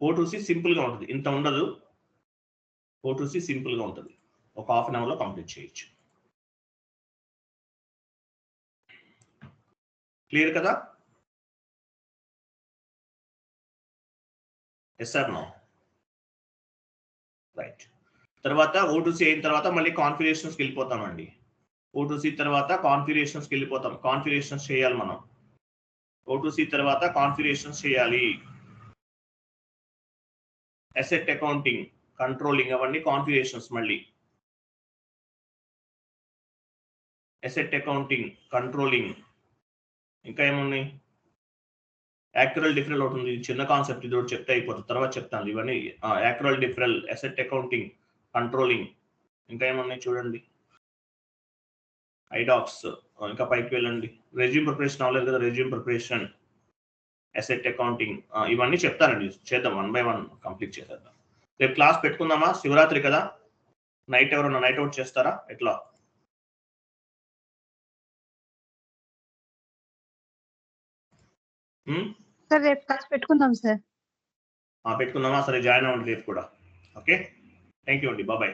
O2C సింపుల్ గా ఉంటుంది, ఇంత ఉండదు. O2C సింపుల్ గా ఉంటుంది, ఒక ½ an hour లో కంప్లీట్ చేయొచ్చు. క్లియర్ కదా? Yes or no? రైట్. తర్వాత O2C అయిన తర్వాత మళ్ళీ కాన్ఫిగరేషన్స్కి వెళ్ళిపోతామండి. O2C తర్వాత కాన్ఫిగరేషన్స్కి వెళ్ళిపోతాం. కాన్ఫిగరేషన్స్ చేయాలి మనం. O2C తర్వాత కాన్ఫిగరేషన్స్ చేయాలి. అసెట్ అకౌంటింగ్, కంట్రోలింగ్, అవన్నీ కాన్ఫిగరేషన్స్. మళ్ళీ అసెట్ అకౌంటింగ్, కంట్రోలింగ్, ఇంకా ఏమున్నాయి, యాక్యురల్ డిఫరెల్ అవుతుంది. చిన్న కాన్సెప్ట్, ఇది ఒకటి చెప్తే అయిపోతుంది, తర్వాత చెప్తాను ఇవన్నీ. యాక్యురల్ డిఫరెల్, అసెట్ అకౌంటింగ్, కంట్రోలింగ్, ఇంకా ఏమున్నాయి చూడండి, ఐడాక్స్, ఇంకా పైకి వెళ్ళండి. రెజ్యూమ్ ప్రిపరేషన్ అవ్వలేదు కదా, రెజ్యూమ్ ప్రిపరేషన్, అసెట్ అకౌంటింగ్, ఇవన్నీ చెప్తానండి, చేద్దాం 1 by 1 కంప్లీట్ చేసేద్దాం. రేపు క్లాస్ పెట్టుకుందామా? శివరాత్రి కదా, నైట్ ఎవరన్నా నైట్ అవుట్ చేస్తారా ఎట్లా? సార్ రేపు క్లాస్ పెట్టుకుందాం సార్. పెట్టుకుందామా? సరే, జాయిన్ అవ్వండి రేపు కూడా. ఓకే, థ్యాంక్ యూ అండి, బాబాయ్.